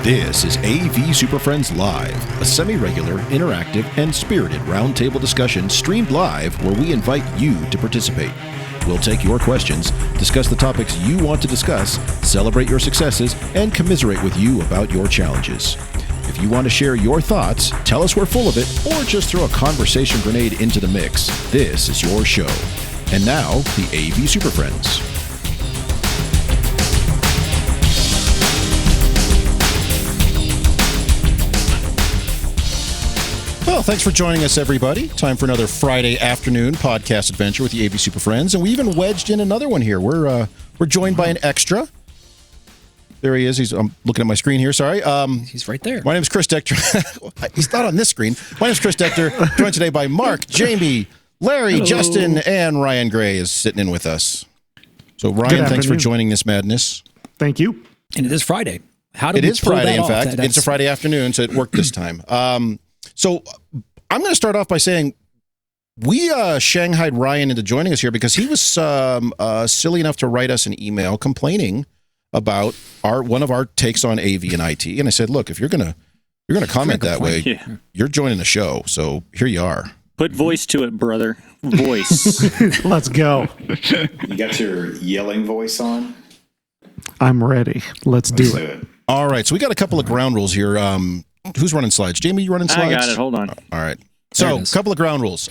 This is AV Super Friends Live, a semi-regular, interactive, and spirited roundtable discussion streamed live where we invite you to participate. We'll take your questions, discuss the topics you want to discuss, celebrate your successes, and commiserate with you about your challenges. If you want to share your thoughts, tell us we're full of it, or just throw a conversation grenade into the mix, this is your show. And now, the AV Super Friends. Well, thanks for joining us, everybody. Time for another Friday afternoon podcast adventure with the AV Super Friends, and we even wedged in another one here. We're joined by an extra. There he is. I'm looking at my screen here. Sorry. He's right there. My name is Chris Dector. He's not on this screen. My name is Chris Dector. Joined today by Mark, Jamie, Larry, hello. Justin, and Ryan Gray is sitting in with us. So, Ryan, thanks for joining this madness. Thank you. And it is Friday. How did it is Friday? In fact, it's a Friday afternoon, so it worked this time. So I'm going to start off by saying we shanghaied Ryan into joining us here because he was silly enough to write us an email complaining about one of our takes on AV and IT. And I said, look, if you're gonna comment that way, you're joining the show. So here you are. Put voice to it, brother. Voice. Let's go. You got your yelling voice on? I'm ready. Let's do it. All right. So we got a couple of ground rules here. Who's running slides? Jamie, you running slides? I got it. Hold on. All right. So a couple of ground rules.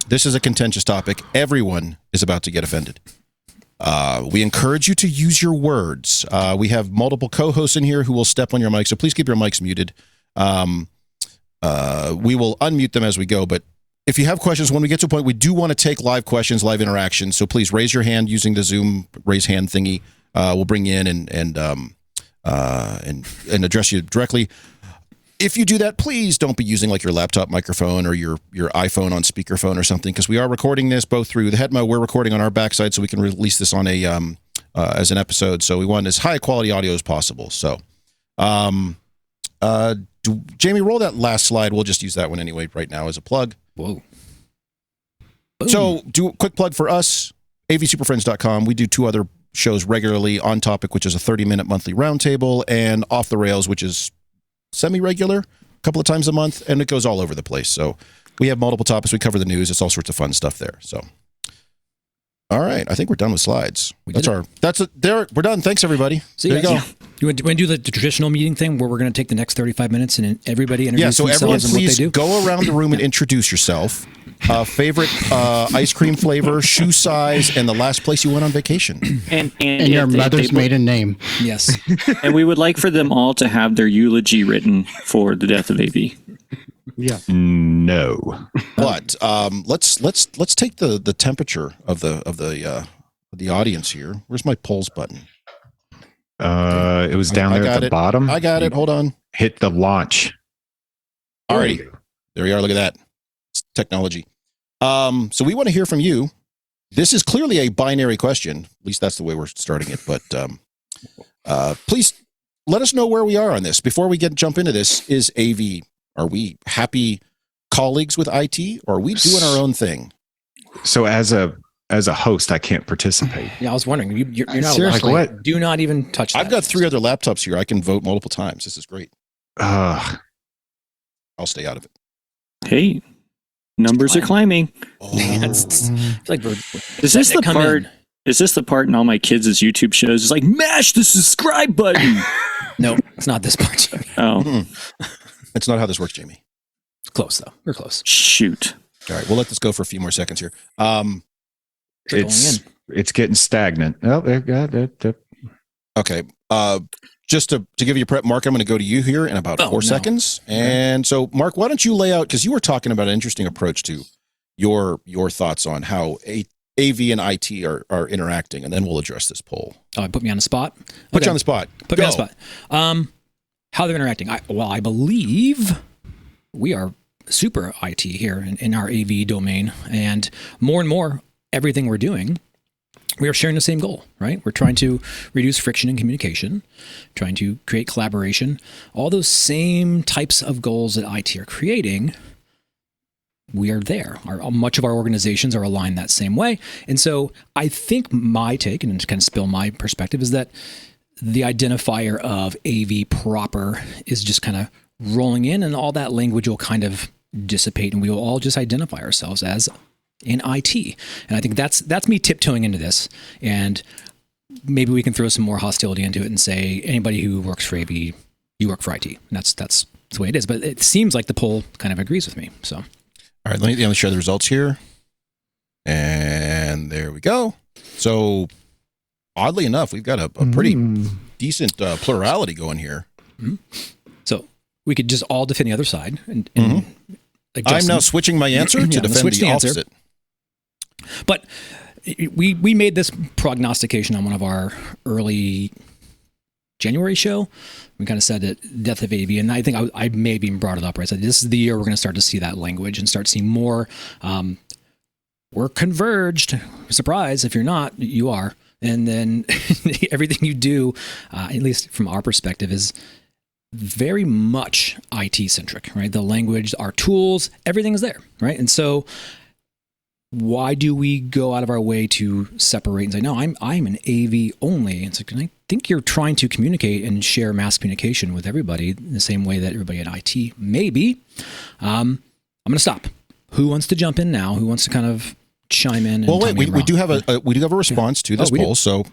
This is a contentious topic. Everyone is about to get offended. We encourage you to use your words. We have multiple co-hosts in here who will step on your mic, so please keep your mics muted. We will unmute them as we go, but if you have questions, when we get to a point, we do want to take live questions, live interactions, so please raise your hand using the Zoom raise hand thingy. We'll bring you in and address you directly. If you do that, please don't be using like your laptop microphone or your iPhone on speakerphone or something, because we are recording this both through the HETMA. We're recording on our backside so we can release this on a as an episode. So we want as high quality audio as possible. So, Jamie, roll that last slide. We'll just use that one anyway right now as a plug. Whoa. Boom. So do a quick plug for us, avsuperfriends.com. We do two other shows regularly: On Topic, which is a 30-minute monthly roundtable, and Off the Rails, which is semi-regular, a couple of times a month, and it goes all over the place. So we have multiple topics. We cover the news. It's all sorts of fun stuff there. So, all right, I think we're done with slides. We're done. Thanks, everybody. See there you go. Yeah. You want to do the traditional meeting thing where we're going to take the next 35 minutes and everybody introduce themselves everyone, and what they please do? Go around the room and introduce yourself. Favorite ice cream flavor, shoe size, and the last place you went on vacation. And your mother's maiden name. Yes. And we would like for them all to have their eulogy written for the death of AV. Yeah. No. But let's take the temperature of the audience here. Where's my polls button? It was down there at the bottom. I got it. Hold on. Hit the launch. Alrighty. There we are. Look at that. It's technology. So we want to hear from you. This is clearly a binary question. At least that's the way we're starting it. But please let us know where we are on this. Before we jump into this, is AV, are we happy colleagues with IT, or are we doing our own thing? So as a host, I can't participate. Yeah, I was wondering. You're not seriously. allowed. What? Do not even touch that. I've got 3 other laptops here. I can vote multiple times. This is great. I'll stay out of it. Hey, numbers are climbing. Oh. Is this the part in all my kids' YouTube shows? It's like, mash the subscribe button. No, it's not this part, Jamie. Oh. That's not how this works, Jamie. Close, though. We're close. Shoot. All right, we'll let this go for a few more seconds here. It's getting stagnant. Oh, there got it. Okay. Just to give you a prep, Mark, I'm going to go to you here in about 4 seconds. And so, Mark, why don't you lay out, because you were talking about an interesting approach to your thoughts on how AV and IT are interacting, and then we'll address this poll. Oh, put me on the spot? Put you on the spot. Put me on the spot. How they're interacting. I believe we are super IT here in our AV domain, and more, everything we're doing, we are sharing the same goal, right? We're trying to reduce friction in communication, trying to create collaboration, all those same types of goals that IT are creating. We are there. Much of our organizations are aligned that same way. And so I think my take, and to kind of spill my perspective, is that the identifier of AV proper is just kind of rolling in, and all that language will kind of dissipate, and we will all just identify ourselves as in IT. And I think that's me tiptoeing into this, and maybe we can throw some more hostility into it and say anybody who works for AV, you work for IT. And that's the way it is. But it seems like the poll kind of agrees with me. So, all right, let me share the results here, and there we go. So, oddly enough, we've got a pretty decent plurality going here. Mm-hmm. So we could just all defend the other side, and like I'm now switching my answer to defend the opposite. But we made this prognostication on one of our early January show. We kind of said that death of AV, and I think I may have even brought it up. Right? I said this is the year we're going to start to see that language and start seeing more. We're converged. Surprise! If you're not, you are. And then everything you do, at least from our perspective, is very much IT centric, right? The language, our tools, everything is there, right? And so why do we go out of our way to separate and say, no, I'm an AV only? And so I think you're trying to communicate and share mass communication with everybody in the same way that everybody at IT may be. I'm going to stop. Who wants to jump in now? Who wants to kind of chime in? Well, wait, we do have a response to this poll. So,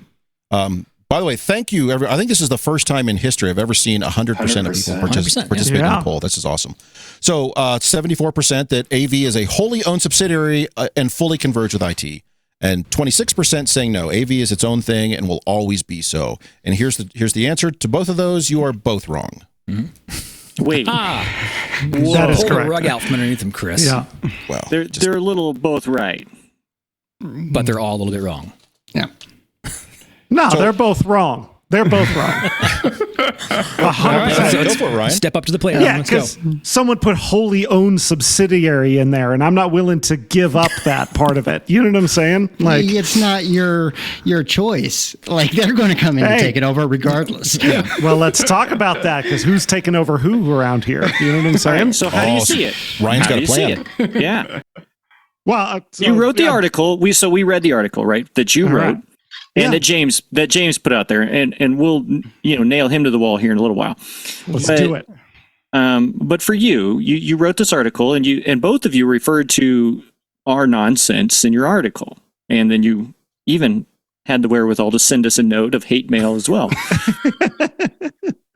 by the way, thank you. I think this is the first time in history I've ever seen 100% of people participate in the poll. This is awesome. So, 74% that AV is a wholly owned subsidiary and fully converged with IT, and 26% saying no, AV is its own thing and will always be so. And here's the answer to both of those. You are both wrong. Mm-hmm. Wait. That is correct. Pull the rug out from underneath them, Chris. Yeah. Well, they're a little both right, but they're all a little bit wrong. Yeah. No, they're both wrong. They're both wrong. 100%. Go for it, Ryan. Step up to the plate. Yeah, because someone put wholly owned subsidiary in there, and I'm not willing to give up that part of it. You know what I'm saying? Like, it's not your choice. Like, they're going to come in and take it over regardless. Yeah. Well, let's talk about that, because who's taking over who around here? You know what I'm saying? Right, so how do you see it? Ryan's got a plan. Yeah. Well, you wrote the article. We read the article, right? That you wrote. And that James put out there, and we'll nail him to the wall here in a little while. Let's do it. But for you wrote this article, and both of you referred to our nonsense in your article, and then you even had the wherewithal to send us a note of hate mail as well.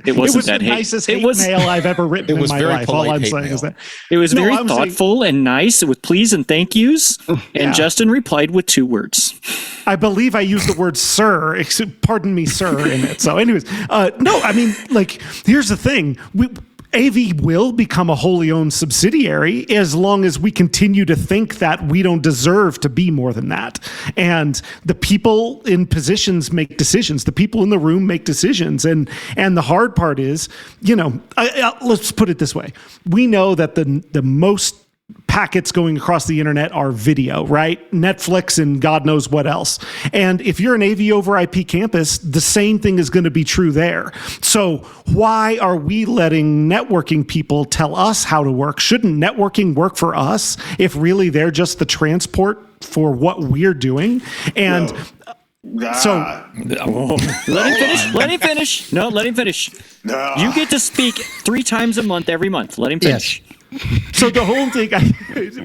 It wasn't that hate. Nicest hate mail I've ever written in my life. All I'm saying is that it was very thoughtful and nice with please and thank yous. And Justin replied with 2 words. I believe I used the word "sir." Pardon me, sir, in it. So, anyways, no, I mean, like, here's the thing: AV will become a wholly owned subsidiary as long as we continue to think that we don't deserve to be more than that. And the people in positions make decisions. The people in the room make decisions. And the hard part is, let's put it this way. We know that the most packets going across the internet are video, right? Netflix and God knows what else. And if you're an AV over IP campus, the same thing is going to be true there. So why are we letting networking people tell us how to work? Shouldn't networking work for us if really they're just the transport for what we're doing? And so let him finish. No, let him finish. You get to speak 3 times a month every month. Let him finish. Yes. So the whole thing,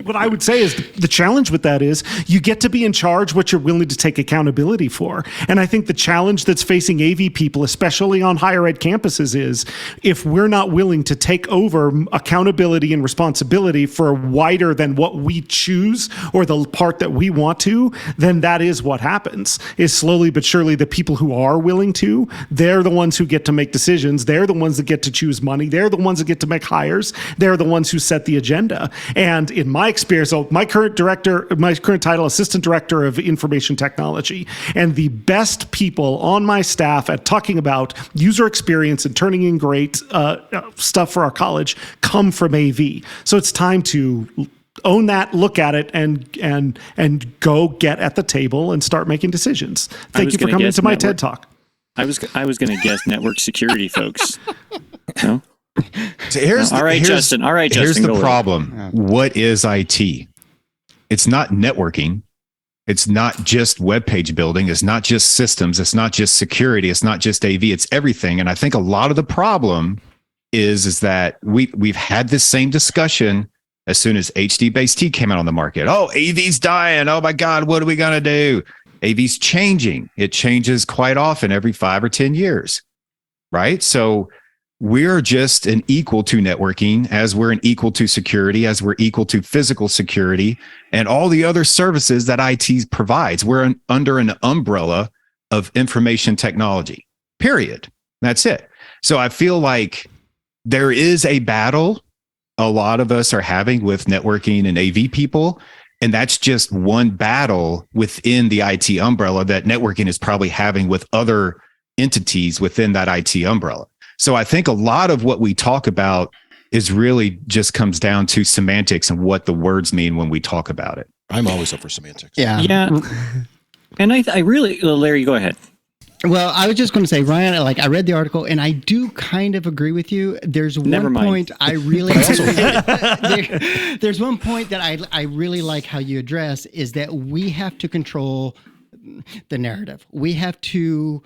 what I would say is the challenge with that is you get to be in charge what you're willing to take accountability for. And I think the challenge that's facing AV people, especially on higher ed campuses, is if we're not willing to take over accountability and responsibility for wider than what we choose or the part that we want to, then that is what happens. Is slowly but surely the people who are willing to, they're the ones who get to make decisions. They're the ones that get to choose money. They're the ones that get to make hires. They're the ones who set the agenda. And in my experience, my current title, Assistant Director of Information Technology, and the best people on my staff at talking about user experience and turning in great stuff for our college come from AV. So it's time to own that, look at it, and go get at the table and start making decisions. Thank you for coming to my TED Talk. I was going to guess network security, folks. No? So all right, Justin. Here's the problem. What is IT? It's not networking. It's not just web page building. It's not just systems. It's not just security. It's not just AV. It's everything. And I think a lot of the problem is that we've had this same discussion as soon as HD base T came out on the market. Oh, AV's dying. Oh my God, what are we going to do? AV's changing. It changes quite often every 5 or 10 years, right? So we're just an equal to networking as we're an equal to security, as we're equal to physical security and all the other services that IT provides. We're under an umbrella of information technology, period. That's it. So I feel like there is a battle a lot of us are having with networking and AV people. And that's just one battle within the IT umbrella that networking is probably having with other entities within that IT umbrella. So I think a lot of what we talk about is really just comes down to semantics and what the words mean when we talk about it. I'm always up for semantics. Yeah. And I really, Larry, go ahead. Well, I was just going to say, Ryan, like I read the article and I do kind of agree with you. There's one point I really, there's one point that I really like how you address is that we have to control the narrative. We have to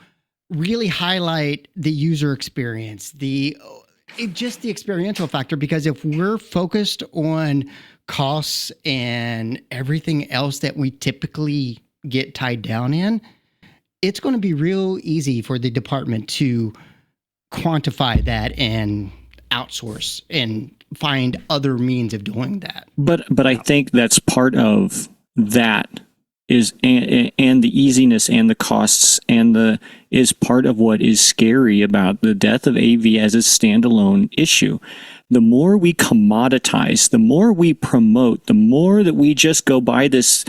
really highlight the user experience, just the experiential factor, because if we're focused on costs and everything else that we typically get tied down in, it's going to be real easy for the department to quantify that and outsource and find other means of doing that. But I think that's part of that is and the easiness and the costs and is part of what is scary about the death of AV as a standalone issue. The more we commoditize, the more we promote, the more that we just go by this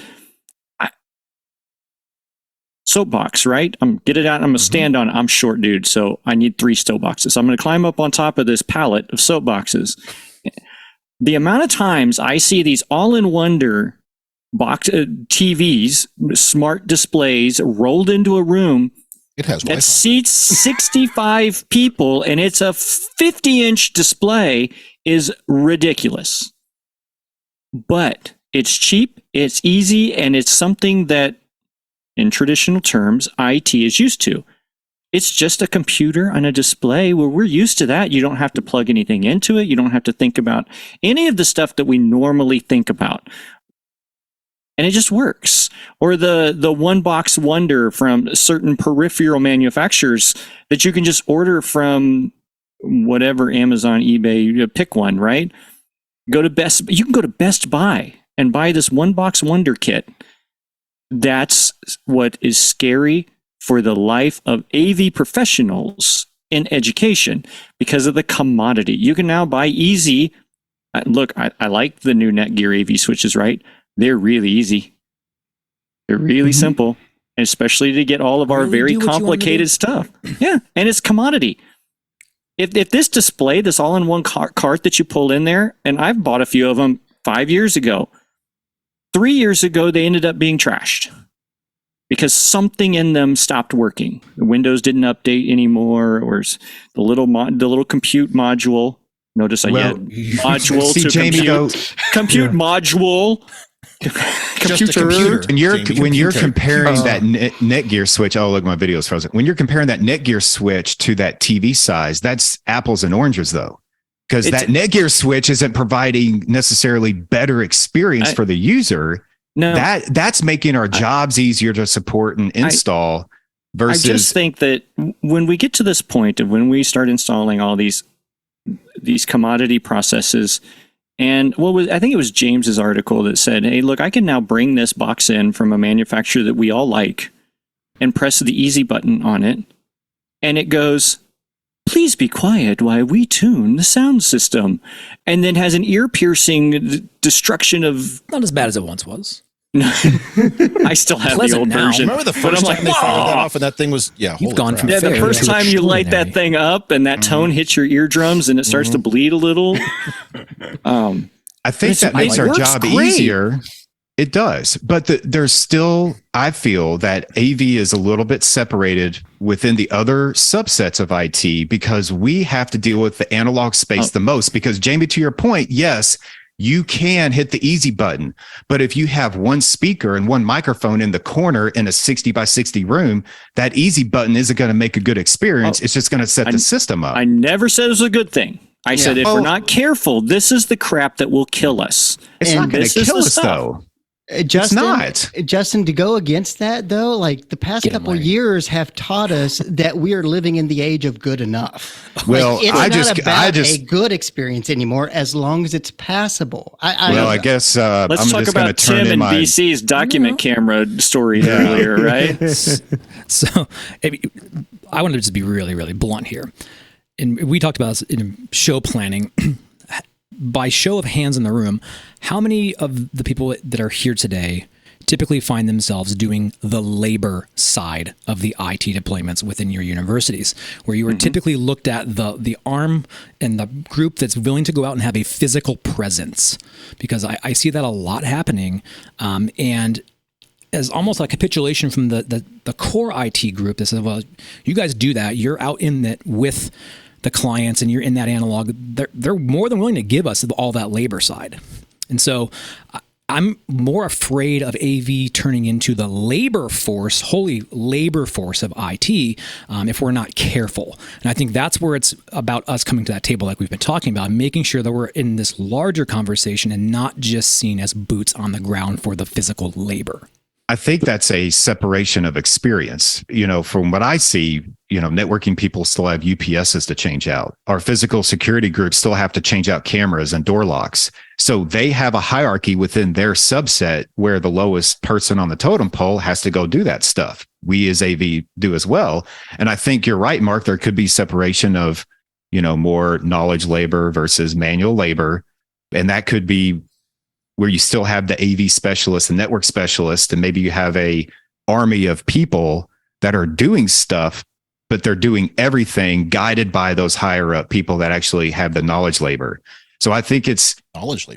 soapbox, right? Get it out. I'm going to stand on it. I'm short, dude. So I need 3 soapboxes. So I'm going to climb up on top of this pallet of soapboxes. The amount of times I see these all-in-wonder box TVs, smart displays rolled into a room It has Wi-Fi. that seats 65 people and it's a 50-inch display is ridiculous. But it's cheap, it's easy, and it's something that in traditional terms, IT is used to. It's just a computer on a display where we're used to that. You don't have to plug anything into it. You don't have to think about any of the stuff that we normally think about. And it just works. Or the one box wonder from certain peripheral manufacturers that you can just order from whatever, Amazon, eBay, pick one, right? You can go to Best Buy and buy this one box wonder kit. That's what is scary for the life of AV professionals in education because of the commodity. You can now buy easy. Look, I like the new Netgear AV switches, right? They're really easy. They're really simple, and especially to get all of our very complicated stuff. Yeah, and it's commodity. If this display, this all-in-one cart that you pull in there, and I've bought a few of them 5 years ago, 3 years ago, they ended up being trashed because something in them stopped working. The Windows didn't update anymore, or the little compute module. Notice I had module see, to Jamie, compute module. Computer. When you're comparing that Netgear switch, oh look, my video is frozen. When you're comparing that Netgear switch to that TV size, that's apples and oranges, though. Because that Netgear switch isn't providing necessarily better experience for the user. No, that's making our jobs easier to support and install. Versus, I just think that when we get to this point of when we start installing all these commodity processes, and I think it was James's article that said, "Hey, look, I can now bring this box in from a manufacturer that we all like, and press the easy button on it, and it goes." Please be quiet while we tune the sound system, and then has an ear-piercing destruction of... Not as bad as it once was. I still have the old version. Remember the first time they fired that off and that thing was, You've gone from the first time you light that thing up and that tone hits your eardrums and it starts to bleed a little. I think that makes our job easier. It does. But there's still, I feel that AV is a little bit separated within the other subsets of IT because we have to deal with the analog space the most. Because, Jamie, to your point, yes, you can hit the easy button. But if you have one speaker and one microphone in the corner in a 60 by 60 room, that easy button isn't going to make a good experience. It's just going to set the system up. I never said it was a good thing. I said, if we're not careful, this is the crap that will kill us. It's not going to kill us, though. Justin, it's not. Justin, to go against that, though, like the past couple years have taught us that we are living in the age of good enough. Well, it's not about a good experience anymore as long as it's passable. I guess let's I'm talk just about Tim and BC's document camera story earlier, right? So I wanted to just be really, really blunt here. And we talked about this in show planning. By show of hands in the room, how many of the people that are here today typically find themselves doing the labor side of the IT deployments within your universities, where you are typically looked at the arm and the group that's willing to go out and have a physical presence? Because I see that a lot happening, and as almost a capitulation from the core IT group that says, well, you guys do that, you're out in that with the clients and you're in that analog, they're more than willing to give us all that labor side. And so I'm more afraid of AV turning into the labor force, holy labor force of IT, if we're not careful. And I think that's where it's about us coming to that table like we've been talking about, making sure that we're in this larger conversation and not just seen as boots on the ground for the physical labor. I think that's a separation of experience. From what I see, networking people still have UPSs to change out. Our physical security groups still have to change out cameras and door locks. So they have a hierarchy within their subset where the lowest person on the totem pole has to go do that stuff. We as AV do as well. And I think you're right, Mark, there could be separation of, more knowledge labor versus manual labor. And that could be where you still have the AV specialist and network specialist, and maybe you have a army of people that are doing stuff, but they're doing everything guided by those higher up people that actually have the knowledge labor. So I think it's knowledge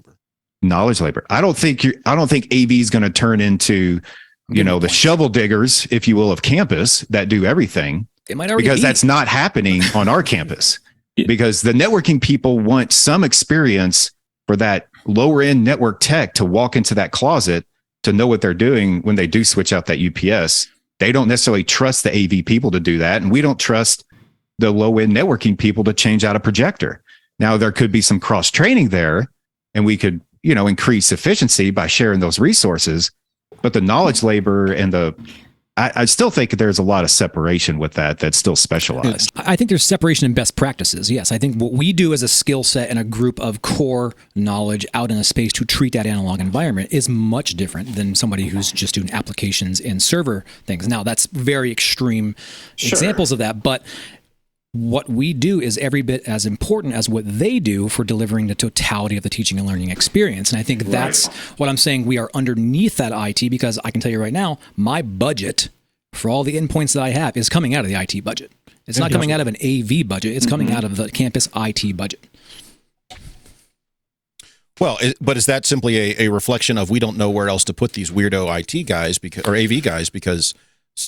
labor. I don't think AV is going to turn into, the shovel diggers, if you will, of campus that do everything. It might already because be. That's not happening on our campus. Because the networking people want some experience for that lower end network tech to walk into that closet to know what they're doing when they do switch out that UPS. They don't necessarily trust the AV people to do that. And we don't trust the low end networking people to change out a projector. Now there could be some cross training there and we could, increase efficiency by sharing those resources, but the knowledge labor and I still think there's a lot of separation with that's still specialized. I think there's separation in best practices. Yes, I think what we do as a skill set and a group of core knowledge out in a space to treat that analog environment is much different than somebody who's just doing applications and server things. Now, that's very extreme examples of that, but what we do is every bit as important as what they do for delivering the totality of the teaching and learning experience. And I think that's what I'm saying. We are underneath that IT, because I can tell you right now, my budget for all the endpoints that I have is coming out of the IT budget. It's not coming out of an AV budget. It's coming out of the campus IT budget. Well, but is that simply a reflection of we don't know where else to put these weirdo IT guys or AV guys, because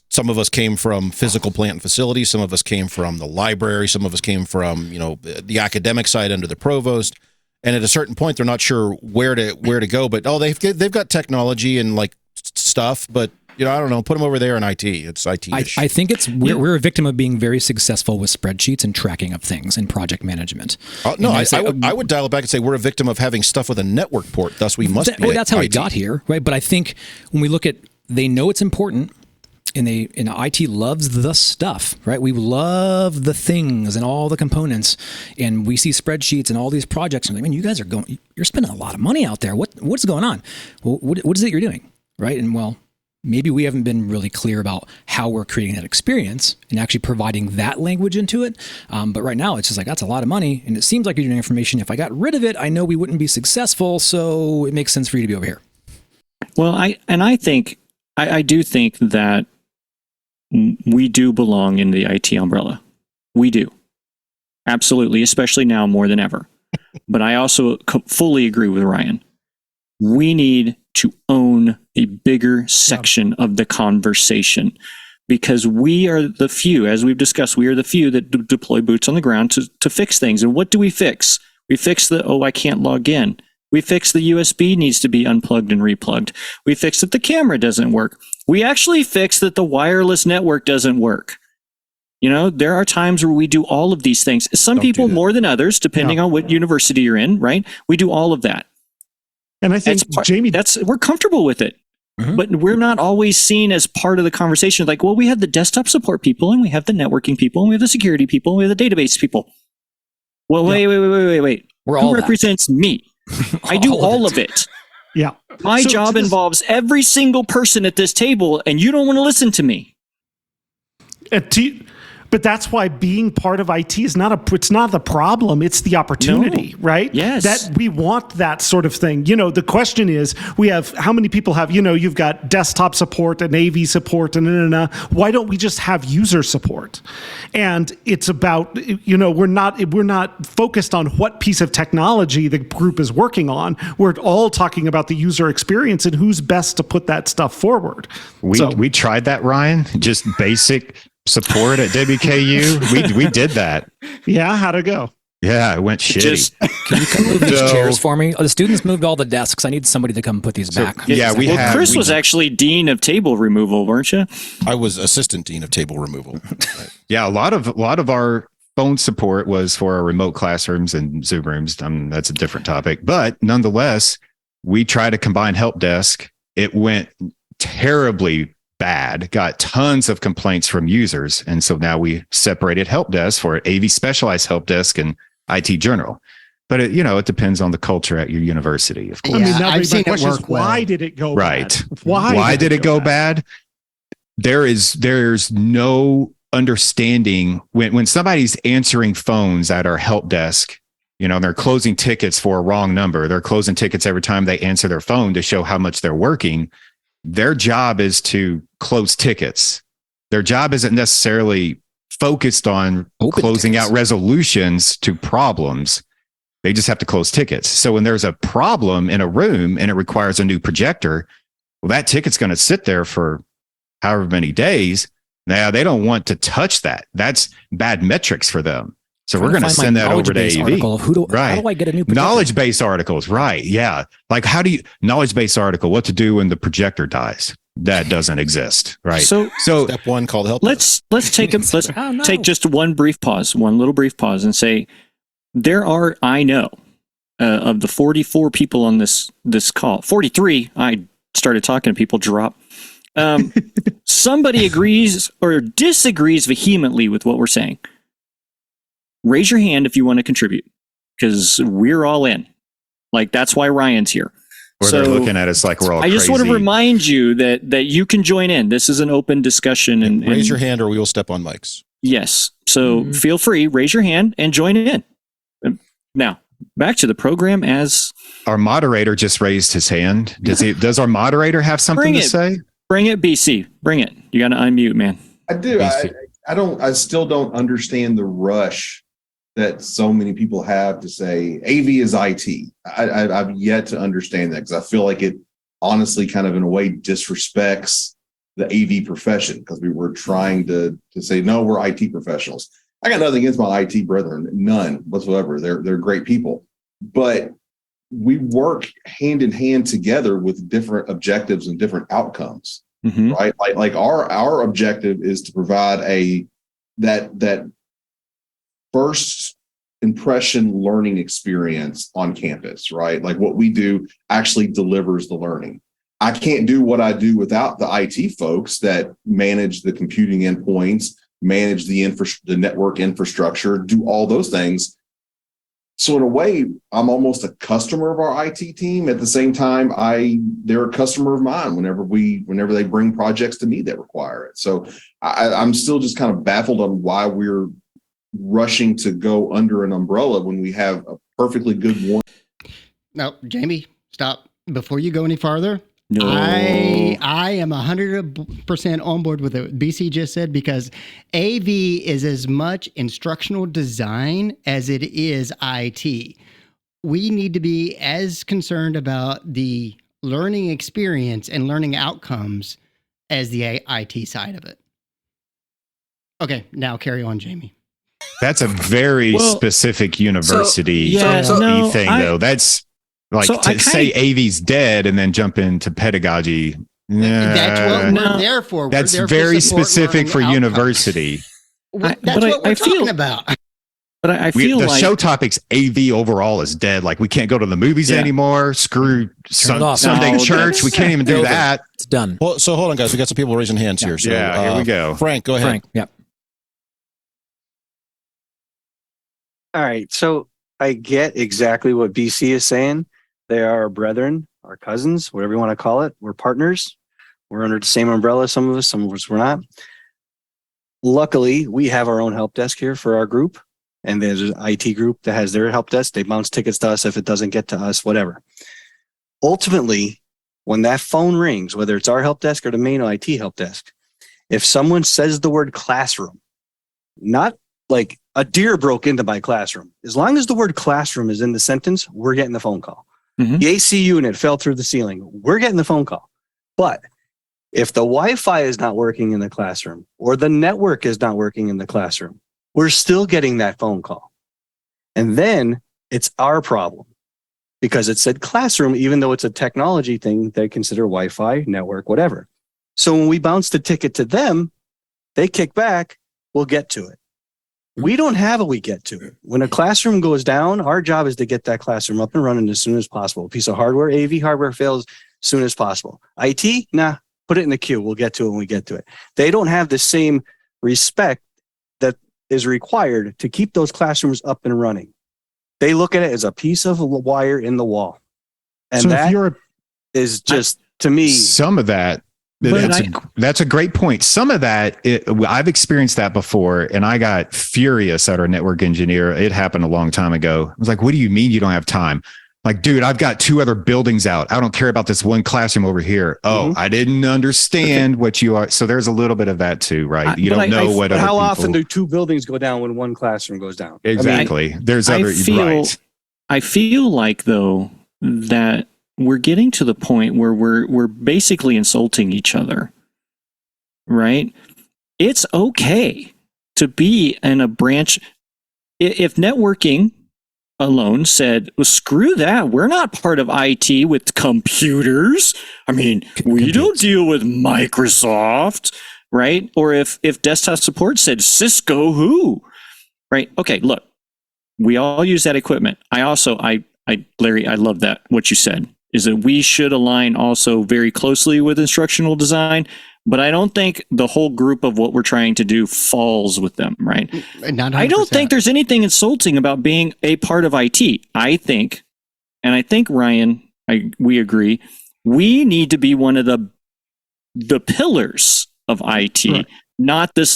some of us came from physical plant and facilities, some of us came from the library, some of us came from the academic side under the provost, and at a certain point they're not sure where to go. But they've got technology and like stuff, but I don't know, put them over there in IT. It's IT-ish. I think we're a victim of being very successful with spreadsheets and tracking of things and project management. I would dial it back and say we're a victim of having stuff with a network port. Thus, we must be. Well, that's how IT. we got here, right? But I think when we look at, they know it's important. And IT loves the stuff, right? We love the things and all the components, and we see spreadsheets and all these projects. And you guys you're spending a lot of money out there. What's going on? Well, what is it you're doing, right? And maybe we haven't been really clear about how we're creating that experience and actually providing that language into it. But right now, it's just like, that's a lot of money, and it seems like you're doing information. If I got rid of it, I know we wouldn't be successful. So it makes sense for you to be over here. Well, I do think that we do belong in the IT umbrella. We do. Absolutely, especially now more than ever. But I also fully agree with Ryan. We need to own a bigger section of the conversation, because we are the few, as we've discussed, we are the few that deploy boots on the ground to fix things. And what do we fix? We fix I can't log in. We fixed the USB needs to be unplugged and replugged. We fixed that the camera doesn't work. We actually fixed that the wireless network doesn't work. You know, there are times where we do all of these things. Some people more than others, depending on what university you're in, right? We do all of that. And I think, Jamie, we're comfortable with it. But we're not always seen as part of the conversation. Like, well, we have the desktop support people, and we have the networking people, and we have the security people, and we have the database people. Well, wait. Who represents me? I do all of it. Yeah. My job involves every single person at this table, and you don't want to listen to me. But that's why being part of IT is it's not the problem, it's the opportunity, right? Yes. That we want that sort of thing. You know, the question is, how many people have, you've got desktop support and AV support and why don't we just have user support? And it's about, we're not focused on what piece of technology the group is working on. We're all talking about the user experience and who's best to put that stuff forward. We tried that, Ryan, just basic support at WKU. We did that. Yeah, how'd it go? Yeah, it went shitty. Can you come move these chairs for me? Oh, the students moved all the desks. I need somebody to come put these back. Yeah, Chris was actually dean of table removal, weren't you? I was assistant dean of table removal. Yeah, a lot of our phone support was for our remote classrooms and Zoom rooms. That's a different topic, but nonetheless, we tried to combine help desk. It went terribly bad, got tons of complaints from users. And so now we separated help desk for AV specialized help desk and IT general. But it depends on the culture at your university, of course. Yeah, I've seen it work well. Why did it go bad? Why did it go bad? There's no understanding when somebody's answering phones at our help desk, they're closing tickets for a wrong number. They're closing tickets every time they answer their phone to show how much they're working. Their job is to close tickets. Their job isn't necessarily focused on closing out resolutions to problems. They just have to close tickets. So when there's a problem in a room and it requires a new projector, well, that ticket's going to sit there for however many days. Now they don't want to touch that. That's bad metrics for them. So we're going to send that over to AV. How do I get a new projector? Knowledge base articles, right? Yeah. Like knowledge base article, what to do when the projector dies? That doesn't exist, right? So step one called help. Let's take just one little brief pause and say, I know of the 44 people on this call, 43, I started talking to people drop. Somebody agrees or disagrees vehemently with what we're saying. Raise your hand if you want to contribute, because we're all in. Like, that's why Ryan's here. Or they're looking at us like we're all crazy. I just want to remind you that you can join in. This is an open discussion. And raise your hand or we will step on mics. Yes. So feel free, raise your hand and join in. Now, back to the program as... Our moderator just raised his hand. Does our moderator have something to say? Bring it, BC. Bring it. You got to unmute, man. I do. I still don't understand the rush that so many people have to say AV is IT. I've yet to understand that, because I feel like it honestly kind of in a way disrespects the AV profession, because we were trying to say, no, we're IT professionals. I got nothing against my IT brethren, none whatsoever. They're great people, but we work hand in hand together with different objectives and different outcomes, right? Like our objective is to provide that first impression learning experience on campus, right? Like what we do actually delivers the learning. I can't do what I do without the IT folks that manage the computing endpoints, manage the network infrastructure, do all those things. So in a way, I'm almost a customer of our IT team. At the same time, they're a customer of mine whenever they bring projects to me that require it. So I'm still just kind of baffled on why we're rushing to go under an umbrella when we have a perfectly good one. No, Jamie, stop. Before you go any farther, no. I am 100% on board with what BC just said, because AV is as much instructional design as it is IT. We need to be as concerned about the learning experience and learning outcomes as the IT side of it. Okay, now carry on, Jamie. That's a very specific university thing, though. That's Like So to say AV's dead and then jump into pedagogy. That's what we're there for. That's there very to support specific for learning university. outcomes. That's what we're talking about. But I feel The like show topic's AV overall is dead. Like we can't go to the movies anymore. Screw Sunday church. We can't even do that. It's done. Well, so hold on, guys. We got some people raising hands here. So, here we go. Frank, go ahead. Frank, yep. All right. So I get exactly what BC is saying. They are our brethren, our cousins, whatever you want to call it. We're partners. We're under the same umbrella. Some of us we're not. Luckily, we have our own help desk here for our group. And there's an IT group that has their help desk. They bounce tickets to us if it doesn't get to us, whatever. Ultimately, when that phone rings, whether it's our help desk or the main IT help desk, if someone says the word classroom, not like a deer broke into my classroom, as long as the word classroom is in the sentence, we're getting the phone call. Mhm. The AC unit fell through the ceiling, we're getting the phone call. But if the Wi-Fi is not working in the classroom or the network is not working in the classroom, we're still getting that phone call. And then it's our problem because it said classroom, even though it's a technology thing they consider Wi-Fi, network, whatever. So when we bounce the ticket to them, they kick back, we'll get to it. We don't have a we get to it. When a classroom goes down, our job is to get that classroom up and running as soon as possible. A piece of hardware, AV hardware fails as soon as possible. IT, nah, put it in the queue. We'll get to it when we get to it. They don't have the same respect that is required to keep those classrooms up and running. They look at it as a piece of wire in the wall. And So if that you're is just, to me, Some of that, that's a great point. Some of that, I've experienced that before, and I got furious at our network engineer. It happened a long time ago. I was like, what do you mean you don't have time? Like, dude, I've got 2 other buildings out. I don't care about this one classroom over here. Oh, I didn't understand what you are. So there's a little bit of that too, right? You don't know what. How often do 2 buildings go down when one classroom goes down? Exactly. There's I other. Right. I feel like though that we're getting to the point where we're basically insulting each other, right? It's okay to be in a branch. If networking alone said, well, screw that, we're not part of IT with computers. I mean, we don't deal with Microsoft, right? Or if desktop support said Cisco who, right? Okay, look, we all use that equipment. Larry, I love that, what you said, is that we should align also very closely with instructional design, but I don't think the whole group of what we're trying to do falls with them, right? I don't think there's anything insulting about being a part of IT. I think Ryan, we agree, we need to be one of the pillars of IT, right, not the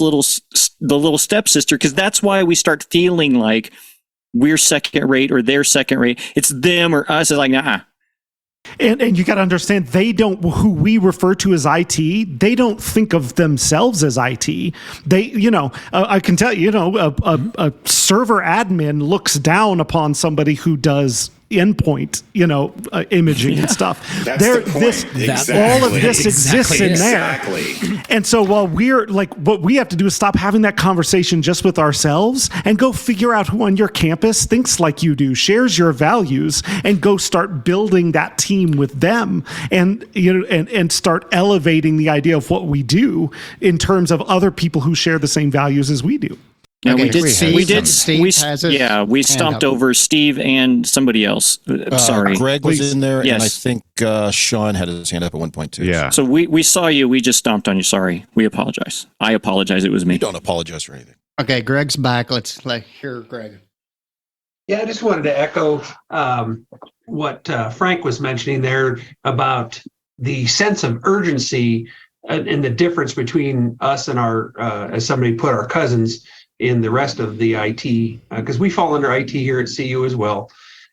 little stepsister, because that's why we start feeling like we're second rate or they're second rate. It's them or us. It's like, nah. And you got to understand, who we refer to as IT, they don't think of themselves as IT. They, I can tell you, a server admin looks down upon somebody who does endpoint, imaging and stuff. That's the point. All of this exists in there. And so while we're like, what we have to do is stop having that conversation just with ourselves and go figure out who on your campus thinks like you do, shares your values, and go start building that team with them, and and start elevating the idea of what we do in terms of other people who share the same values as we do. Yeah, okay, we stomped over Steve and somebody else. Sorry. Greg was in there, yes. And I think Sean had his hand up at one point too. Yeah. So we saw you. We just stomped on you. Sorry. We apologize. I apologize. It was me. You don't apologize for anything. Okay, Greg's back. Let's hear Greg. Yeah, I just wanted to echo what Frank was mentioning there about the sense of urgency and the difference between us and our, as somebody put, our cousins in the rest of the IT, because we fall under IT here at CU as well.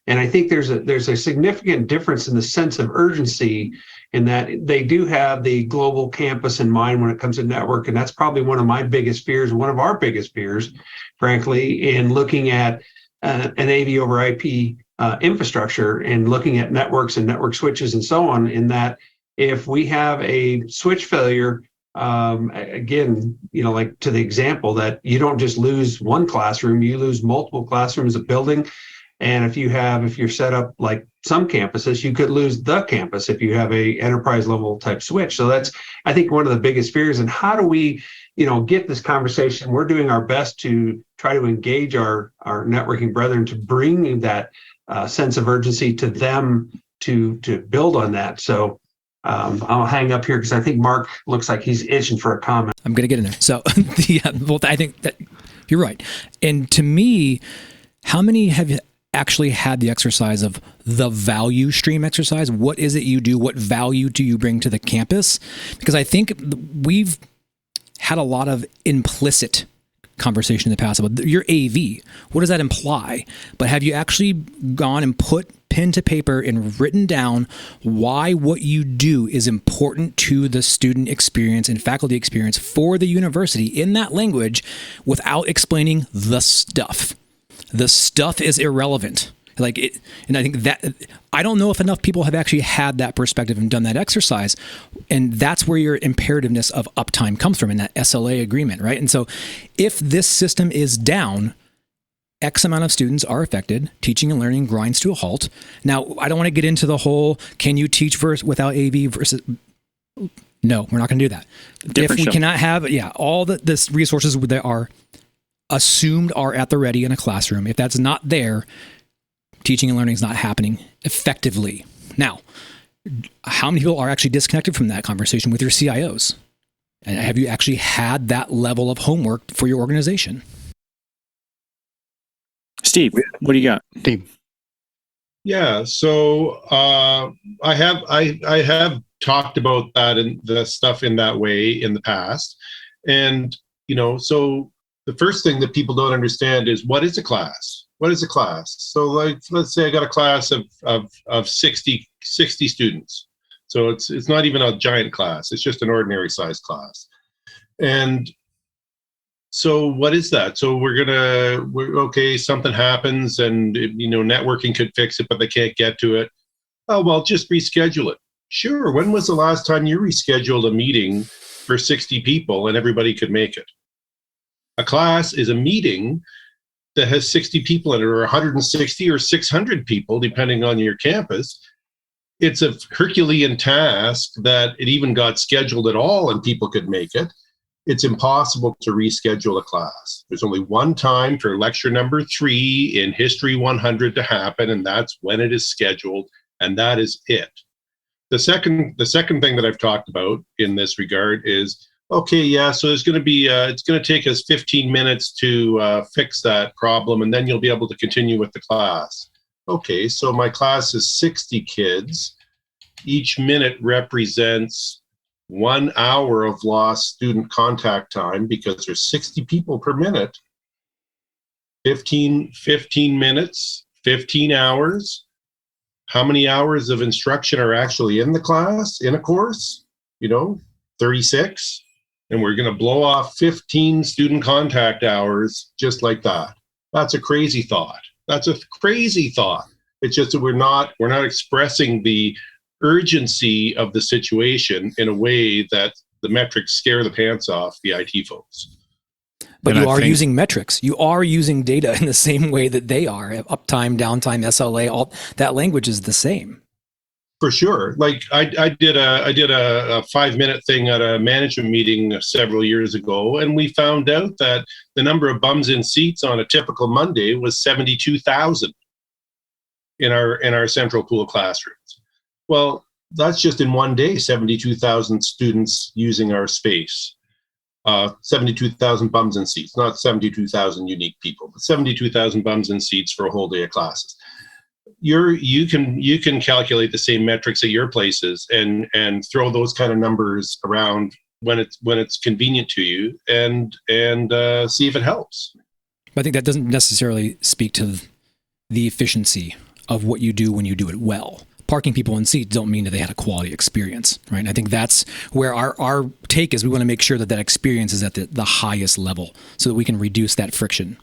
And I think there's a significant difference in the sense of urgency in that they do have the global campus in mind when it comes to network. And that's probably one of my biggest fears, one of our biggest fears, frankly, in looking at an AV over IP infrastructure and looking at networks and network switches and so on, in that if we have a switch failure, again, like to the example that you don't just lose one classroom, you lose multiple classrooms, a building. And if you're set up like some campuses, you could lose the campus if you have a enterprise level type switch. So that's, I think, one of the biggest fears. And how do we, get this conversation? We're doing our best to try to engage our networking brethren to bring that sense of urgency to them to build on that. So I'll hang up here because I think Mark looks like he's itching for a comment. I'm going to get in there. So I think that you're right. And to me, how many have actually had the exercise of the value stream exercise? What is it you do? What value do you bring to the campus? Because I think we've had a lot of implicit conversation in the past about your AV. What does that imply? But have you actually gone and put pen to paper and written down why what you do is important to the student experience and faculty experience for the university in that language without explaining the stuff? The stuff is irrelevant. And I think that I don't know if enough people have actually had that perspective and done that exercise. And that's where your imperativeness of uptime comes from in that SLA agreement, right? And so if this system is down, X amount of students are affected, teaching and learning grinds to a halt. Now, I don't want to get into the whole, can you teach without AV versus... No, we're not going to do that. If we cannot have, all the resources that are assumed are at the ready in a classroom, if that's not there, teaching and learning is not happening effectively. Now, how many people are actually disconnected from that conversation with your CIOs? And have you actually had that level of homework for your organization? Steve, what do you got? Steve. Yeah, so I have talked about that and the stuff in that way in the past. And, so the first thing that people don't understand is, what is a class? What is a class? So let's say I got a class of 60 students. So it's not even a giant class. It's just an ordinary size class. And so what is that? So okay, something happens and, networking could fix it, but they can't get to it. Oh, well, just reschedule it. Sure. When was the last time you rescheduled a meeting for 60 people and everybody could make it? A class is a meeting that has 60 people in it, or 160 or 600 people, depending on your campus. It's a Herculean task that it even got scheduled at all and people could make it. It's impossible to reschedule a class. There's only one time for lecture number 3 in History 100 to happen, and that's when it is scheduled, and that is it. The second thing that I've talked about in this regard is, okay, yeah, so there's going to be, it's going to take us 15 minutes to fix that problem, and then you'll be able to continue with the class. Okay, so my class is 60 kids. Each minute represents 1 hour of lost student contact time because there's 60 people per minute. 15 minutes, 15 hours. How many hours of instruction are actually in the class, in a course? 36. And we're going to blow off 15 student contact hours just like that. That's a crazy thought. That's a crazy thought. It's just that we're not expressing the urgency of the situation in a way that the metrics scare the pants off the IT folks. But you are using metrics. You are using data in the same way that they are. Uptime, downtime, SLA, all that language is the same. For sure. Like I did a 5-minute thing at a management meeting several years ago, and we found out that the number of bums in seats on a typical Monday was 72,000 in our central pool classrooms. Well, that's just in one day, 72,000 students using our space. 72,000 bums in seats, not 72,000 unique people, but 72,000 bums in seats for a whole day of classes. You can calculate the same metrics at your places and throw those kind of numbers around when it's convenient to you and see if it helps. I think that doesn't necessarily speak to the efficiency of what you do when you do it well. Parking people in seats don't mean that they had a quality experience, right? And I think that's where our take is. We want to make sure that experience is at the highest level so that we can reduce that friction.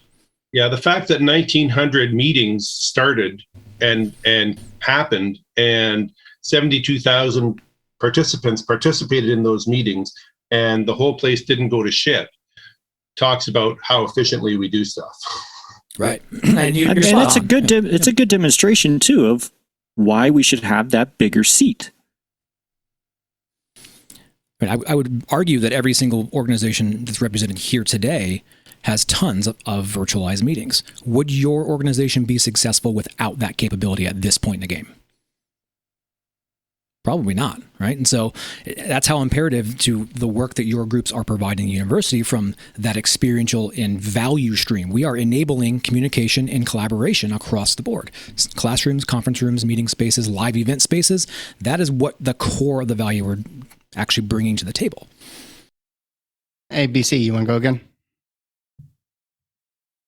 Yeah, the fact that 1,900 meetings started and happened and 72,000 participants participated in those meetings and the whole place didn't go to shit talks about how efficiently we do stuff. Right. And that's a good it's a good demonstration too of why we should have that bigger seat. I would argue that every single organization that's represented here today has tons of virtualized meetings. Would your organization be successful without that capability at this point in the game? Probably not, right? And so that's how imperative to the work that your groups are providing the university from that experiential and value stream. We are enabling communication and collaboration across the board. Classrooms, conference rooms, meeting spaces, live event spaces. That is what the core of the value we're actually bringing to the table. ABC, you want to go again?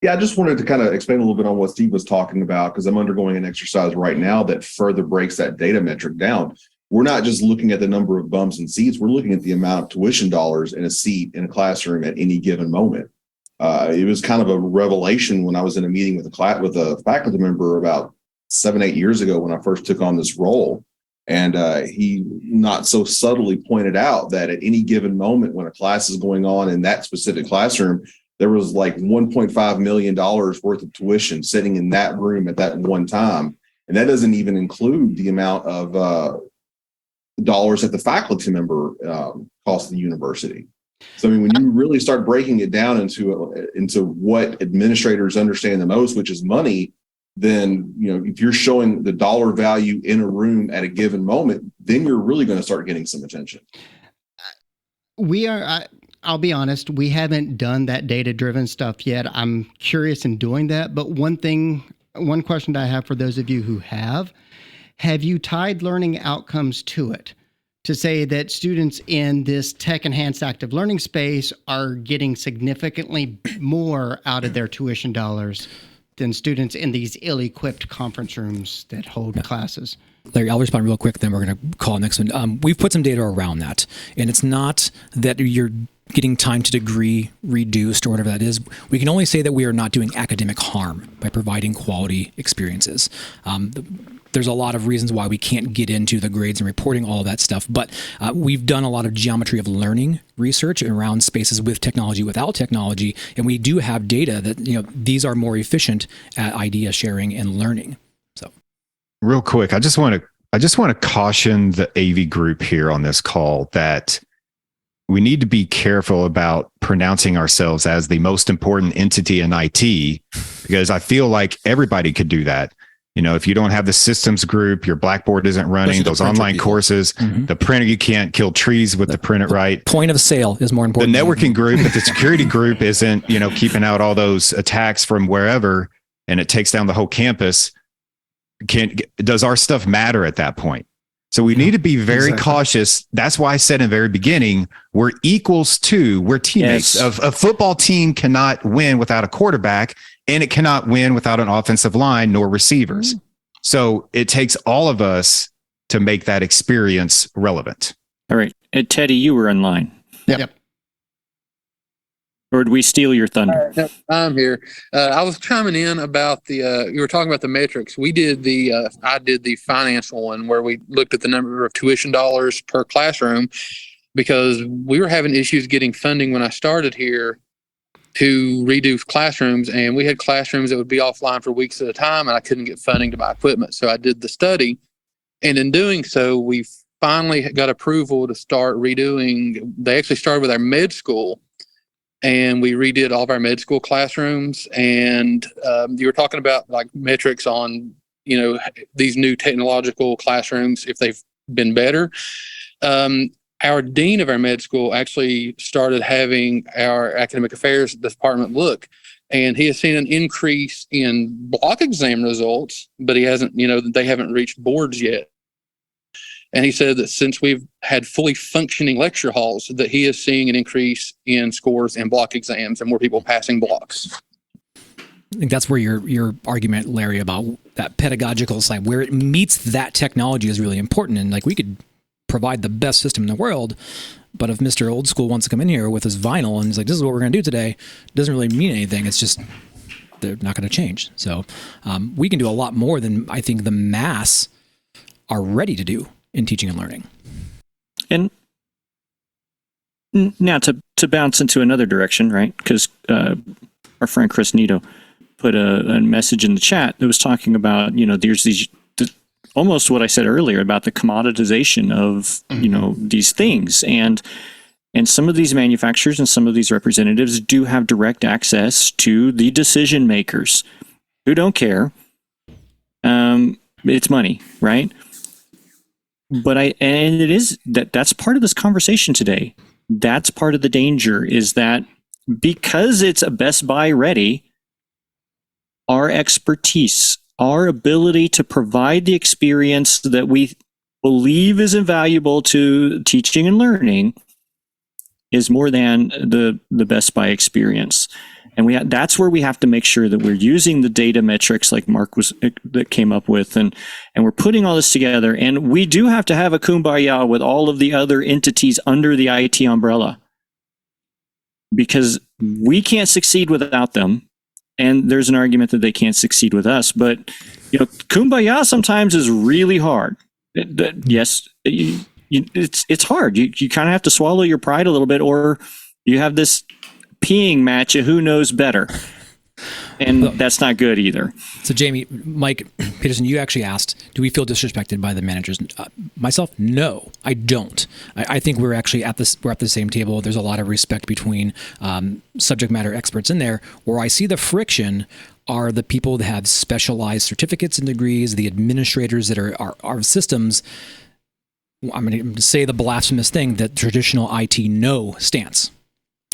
Yeah, I just wanted to kind of explain a little bit on what Steve was talking about, because I'm undergoing an exercise right now that further breaks that data metric down. We're not just looking at the number of bumps and seats. We're looking at the amount of tuition dollars in a seat in a classroom at any given moment. It was kind of a revelation when I was in a meeting with a faculty member about 7-8 years ago when I first took on this role. And he not so subtly pointed out that at any given moment when a class is going on in that specific classroom, there was like $1.5 million worth of tuition sitting in that room at that one time. And that doesn't even include the amount of dollars that the faculty member cost the university. So, I mean, when you really start breaking it down into what administrators understand the most, which is money, then, you know, if you're showing the dollar value in a room at a given moment, then you're really going to start getting some attention. I'll be honest, we haven't done that data-driven stuff yet. I'm curious in doing that. But one question that I have for those of you who have you tied learning outcomes to it to say that students in this tech-enhanced active learning space are getting significantly more out of their tuition dollars than students in these ill-equipped conference rooms that hold classes? Larry, I'll respond real quick, then we're going to call next one. We've put some data around that, and it's not that you're getting time to degree reduced or whatever that is. We can only say that we are not doing academic harm by providing quality experiences. There's a lot of reasons why we can't get into the grades and reporting, all of that stuff, but we've done a lot of geometry of learning research around spaces with technology, without technology, and we do have data that, you know, these are more efficient at idea sharing and learning. So, real quick, I just want to caution the AV group here on this call that we need to be careful about pronouncing ourselves as the most important entity in IT, because I feel like everybody could do that. You know, if you don't have the systems group, your Blackboard isn't running, those online courses, the printer, you can't kill trees with the printer, right? Point of sale is more important. The networking group, but the security group isn't, you know, keeping out all those attacks from wherever, and it takes down the whole campus. Does our stuff matter at that point? So we need to be very cautious. That's why I said in the very beginning, we're teammates. Yes. A football team cannot win without a quarterback, and it cannot win without an offensive line nor receivers. So it takes all of us to make that experience relevant. All right. Teddy, you were in line. Yep. Or did we steal your thunder? No, I'm here. I was chiming in about you were talking about the metrics. We did I did the financial one where we looked at the number of tuition dollars per classroom, because we were having issues getting funding when I started here to redo classrooms, and we had classrooms that would be offline for weeks at a time, and I couldn't get funding to buy equipment. So I did the study, and in doing so, we finally got approval to start redoing. They actually started with our med school, and we redid all of our med school classrooms. And you were talking about like metrics on, you know, these new technological classrooms, if they've been better. Our dean of our med school actually started having our academic affairs department look, and he has seen an increase in block exam results, but he hasn't, you know, they haven't reached boards yet. And he said that since we've had fully functioning lecture halls, that he is seeing an increase in scores in block exams and more people passing blocks. I think that's where your argument, Larry, about that pedagogical side, where it meets that technology, is really important. And like, we could provide the best system in the world, but if Mr. Old School wants to come in here with his vinyl and he's like, this is what we're going to do today, it doesn't really mean anything. It's just, they're not going to change. So we can do a lot more than I think the mass are ready to do in teaching and learning. And now to bounce into another direction, right? Because our friend Chris Nito put a message in the chat that was talking about, there's these, almost what I said earlier about the commoditization of, these things. And some of these manufacturers and some of these representatives do have direct access to the decision makers who don't care. It's money, right? But it is that's part of this conversation today. That's part of the danger, is that because it's a Best Buy ready, our expertise, our ability to provide the experience that we believe is invaluable to teaching and learning is more than the Best Buy experience. And that's where we have to make sure that we're using the data metrics like Mark that came up with, and we're putting all this together. And we do have to have a kumbaya with all of the other entities under the IT umbrella, because we can't succeed without them. And there's an argument that they can't succeed with us. But kumbaya sometimes is really hard. Yes, it's hard. You kind of have to swallow your pride a little bit, or you have this peeing match of who knows better, and that's not good either. So Jamie, Mike Peterson, you actually asked, do we feel disrespected by the managers? Myself, no, I don't. I think we're at the same table. There's a lot of respect between subject matter experts in there. Where I see the friction are the people that have specialized certificates and degrees, the administrators that are our systems. I'm going to say the blasphemous thing that traditional IT no stance.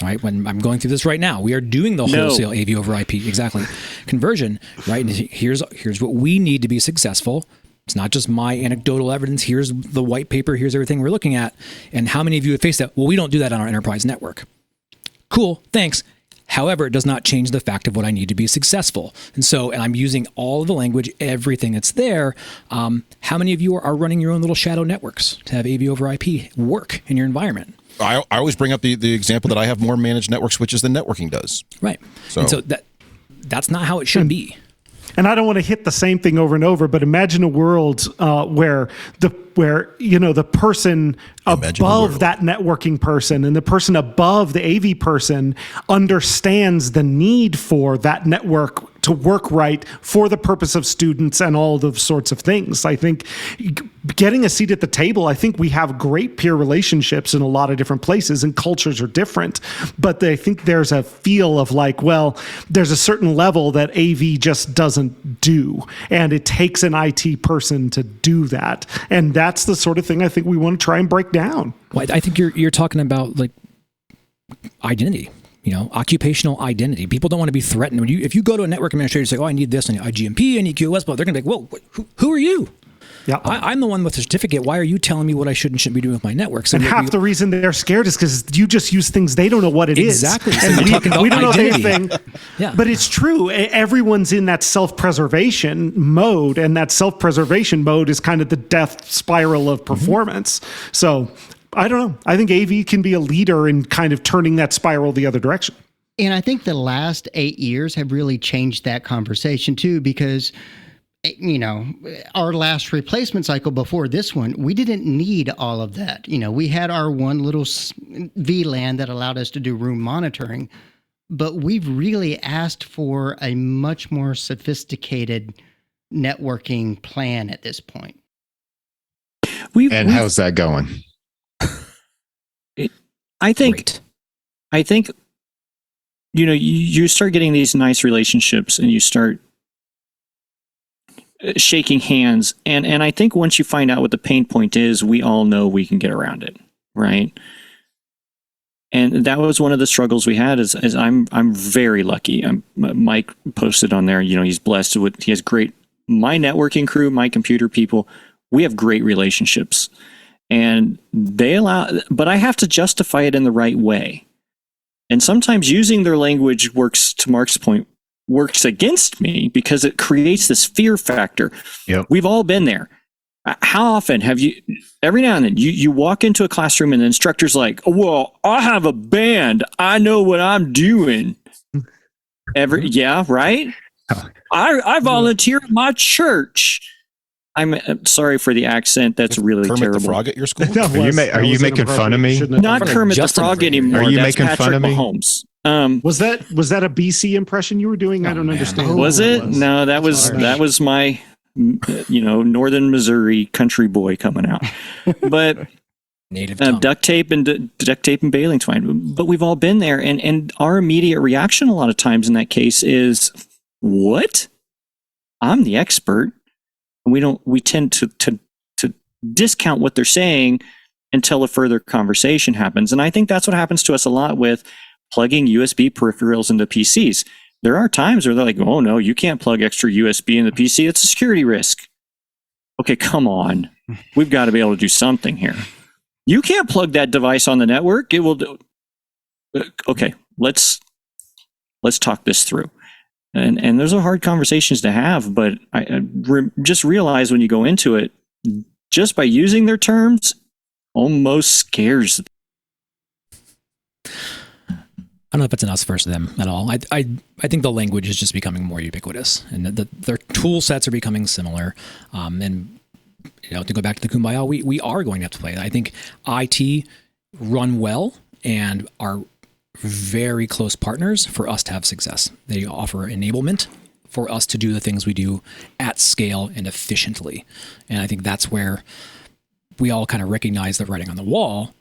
Right, when I'm going through this right now, we are doing the wholesale AV over IP, exactly. Conversion, right? And here's what we need to be successful. It's not just my anecdotal evidence. Here's the white paper. Here's everything we're looking at. And how many of you have faced that? Well, we don't do that on our enterprise network. Cool, thanks. However, it does not change the fact of what I need to be successful. And I'm using all of the language, everything that's there. How many of you are running your own little shadow networks to have AV over IP work in your environment? I always bring up the example that I have more managed network switches than networking does. Right. So that's not how it should be. And I don't want to hit the same thing over and over, but imagine a world where the person above that networking person and the person above the AV person understands the need for that network to work right for the purpose of students and all those sorts of things. I think getting a seat at the table, I think we have great peer relationships in a lot of different places, and cultures are different. But I think there's a feel of like, well, there's a certain level that AV just doesn't do, and it takes an IT person to do that. And that's the sort of thing I think we want to try and break down. Well, I think you're talking about like identity. Occupational identity. People don't want to be threatened. If you go to a network administrator and say, "Oh, I need this, I need IGMP, I need QoS," but they're going to be like, "Whoa, who are you?" Yeah, I'm the one with the certificate. Why are you telling me what I should and shouldn't be doing with my network? So and half the reason they're scared is because you just use things they don't know what it is. Exactly. And we don't know anything. Yeah. But it's true. Everyone's in that self-preservation mode, and that self-preservation mode is kind of the death spiral of performance. Mm-hmm. So I don't know. I think AV can be a leader in kind of turning that spiral the other direction. And I think the last 8 years have really changed that conversation too, because our last replacement cycle before this one, we didn't need all of that. We had our one little VLAN that allowed us to do room monitoring, but we've really asked for a much more sophisticated networking plan at this point. How's that going? I think, you start getting these nice relationships and you start shaking hands. And I think once you find out what the pain point is, we all know we can get around it. Right. And that was one of the struggles we had is I'm very lucky. Mike posted on there, he's blessed with, he has my networking crew, my computer people, we have great relationships. And but I have to justify it in the right way. And sometimes using their language works, to Mark's point, works against me because it creates this fear factor. Yep. We've all been there. How often have you, every now and then, you walk into a classroom and the instructor's like, well, I have a band. I know what I'm doing. Yeah, right? I volunteer at my church. I'm sorry for the accent. That's really Kermit terrible. the Frog at your school? Are you making fun of me? Not Kermit the Frog anymore. Are you That's making Patrick fun of me? Mahomes. Was that a BC impression you were doing? I don't understand. Was it? No, that was my, Northern Missouri country boy coming out. But native duct tape and baling twine. But we've all been there, and our immediate reaction a lot of times in that case is, "What? I'm the expert." And we tend to discount what they're saying until a further conversation happens. And I think that's what happens to us a lot with plugging USB peripherals into PCs. There are times where they're like, "Oh no, you can't plug extra USB in the PC. It's a security risk." Okay, come on. We've got to be able to do something here. You can't plug that device on the network. It will do. Okay, let's talk this through. And those are hard conversations to have, but I just realize when you go into it, just by using their terms, almost scares. I don't know if it's an us versus them at all. I think the language is just becoming more ubiquitous, and their tool sets are becoming similar. And to go back to the Kumbaya, we are going to have to play. I think IT run well and are very close partners for us to have success. They offer enablement for us to do the things we do at scale and efficiently. And I think that's where we all kind of recognize the writing on the wall.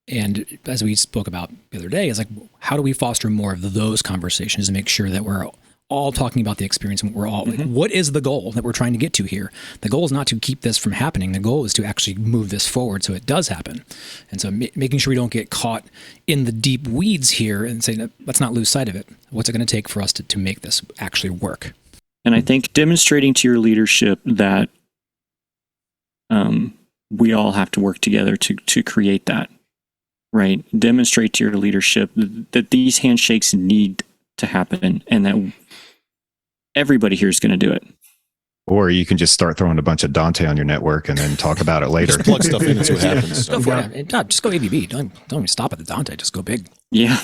And as we spoke about the other day, is like, how do we foster more of those conversations to make sure that we're all talking about the experience and we're all like, what is the goal that we're trying to get to here? The goal is not to keep this from happening. The goal is to actually move this forward so it does happen. And so making sure we don't get caught in the deep weeds here and saying, let's not lose sight of it. What's it going to take for us to make this actually work? And I think demonstrating to your leadership that we all have to work together to create that, right? Demonstrate to your leadership that these handshakes need to happen and that everybody here is going to do it. Or you can just start throwing a bunch of Dante on your network and then talk about it later. Just plug stuff in and see what happens. Go for it. Just go AVB. Don't even stop at the Dante. Just go big. Yeah.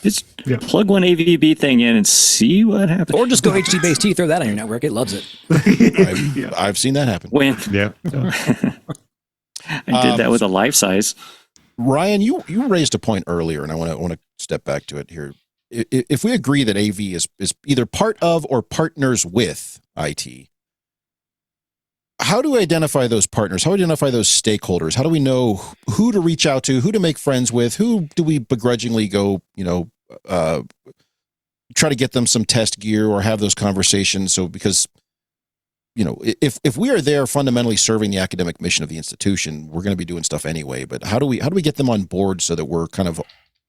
Just plug one AVB thing in and see what happens. Or just go HT-based throw that on your network. It loves it. I've seen that happen. I did that with a life size. Ryan, you raised a point earlier, and I want to step back to it here. If we agree that AV is either part of or partners with IT, how do we identify those partners? How do we identify those stakeholders? How do we know who to reach out to, who to make friends with? Who do we begrudgingly go, try to get them some test gear or have those conversations? So because, if we are there fundamentally serving the academic mission of the institution, we're going to be doing stuff anyway. But how do we get them on board so that we're kind of,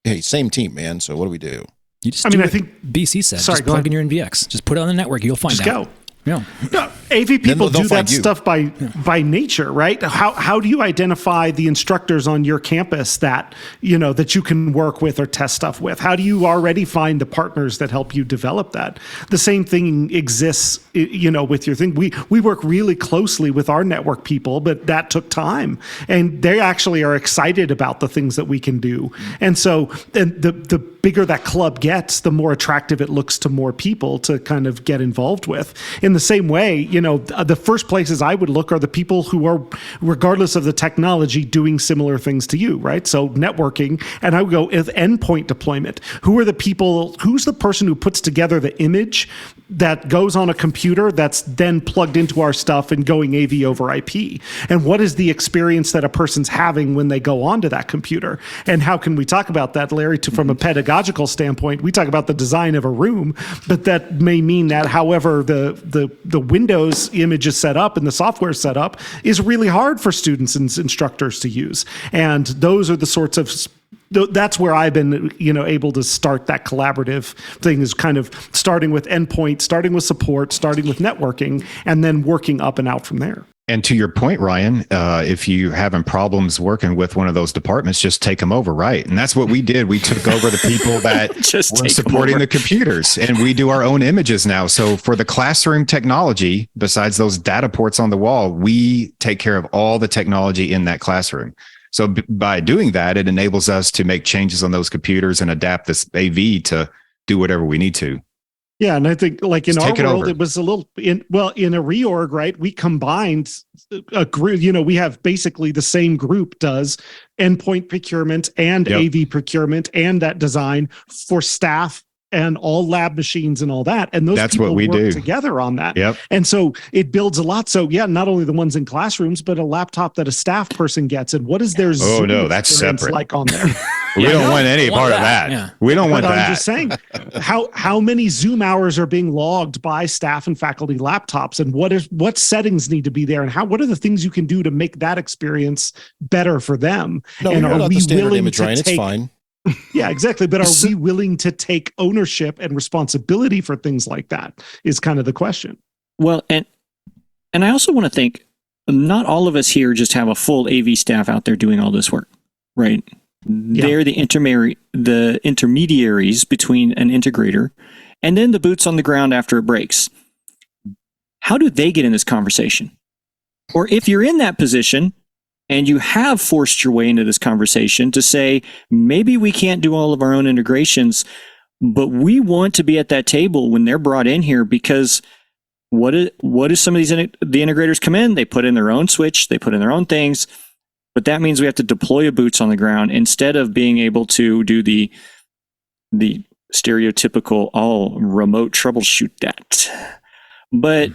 hey, same team, man. So what do we do? You just I think BC said, just plug in your NVX. Just put it on the network. You'll find out. Go. No, AV people do that stuff by nature, right? How do you identify the instructors on your campus that that you can work with or test stuff with? How do you already find the partners that help you develop that? The same thing exists, with your thing. We work really closely with our network people, but that took time, and they actually are excited about the things that we can do. And so, the bigger that club gets, the more attractive it looks to more people to kind of get involved with. In the same way, the first places I would look are the people who are, regardless of the technology, doing similar things to you, right? So networking, and I would go with endpoint deployment. Who's the person who puts together the image that goes on a computer that's then plugged into our stuff and going AV over IP? And what is the experience that a person's having when they go onto that computer? And how can we talk about that, Larry, from a pedagogical standpoint? We talk about the design of a room, but that may mean that however the Windows image is set up and the software is set up is really hard for students and instructors to use. And those are the sorts of that's where I've been, able to start that collaborative thing, is kind of starting with endpoint, starting with support, starting with networking, and then working up and out from there. And to your point, Ryan, if you're having problems working with one of those departments, just take them over, right? And that's what we did. We took over the people that were supporting the computers, and we do our own images now. So for the classroom technology, besides those data ports on the wall, we take care of all the technology in that classroom. So by doing that, it enables us to make changes on those computers and adapt this AV to do whatever we need to. Yeah, and I think like in Just our take it world, over. it was a little in a reorg, right? We combined a group. We have basically the same group does endpoint procurement and AV procurement and that design for staff and all lab machines and all that. And those That's people what we work do together on that. Yep. And so it builds a lot. So yeah, not only the ones in classrooms, but a laptop that a staff person gets. And what is their Zoom that's experience separate. like on there? We don't want any part of that. Yeah. We don't want But that. I'm just saying, how many Zoom hours are being logged by staff and faculty laptops, and what settings need to be there, and what are the things you can do to make that experience better for them? No, and we're are not we the standard willing image, to Ryan. take? It's fine. Yeah, exactly. But are we willing to take ownership and responsibility for things like that? Is kind of the question. Well, and I also want to think, not all of us here just have a full AV staff out there doing all this work, right? Yeah. They're the intermediaries between an integrator and then the boots on the ground after it breaks. How do they get in this conversation? Or if you're in that position and you have forced your way into this conversation to say, maybe we can't do all of our own integrations, but we want to be at that table when they're brought in here, because what is some of these the integrators come in, they put in their own switch, they put in their own things, but that means we have to deploy a boots on the ground instead of being able to do the stereotypical all remote troubleshoot that. But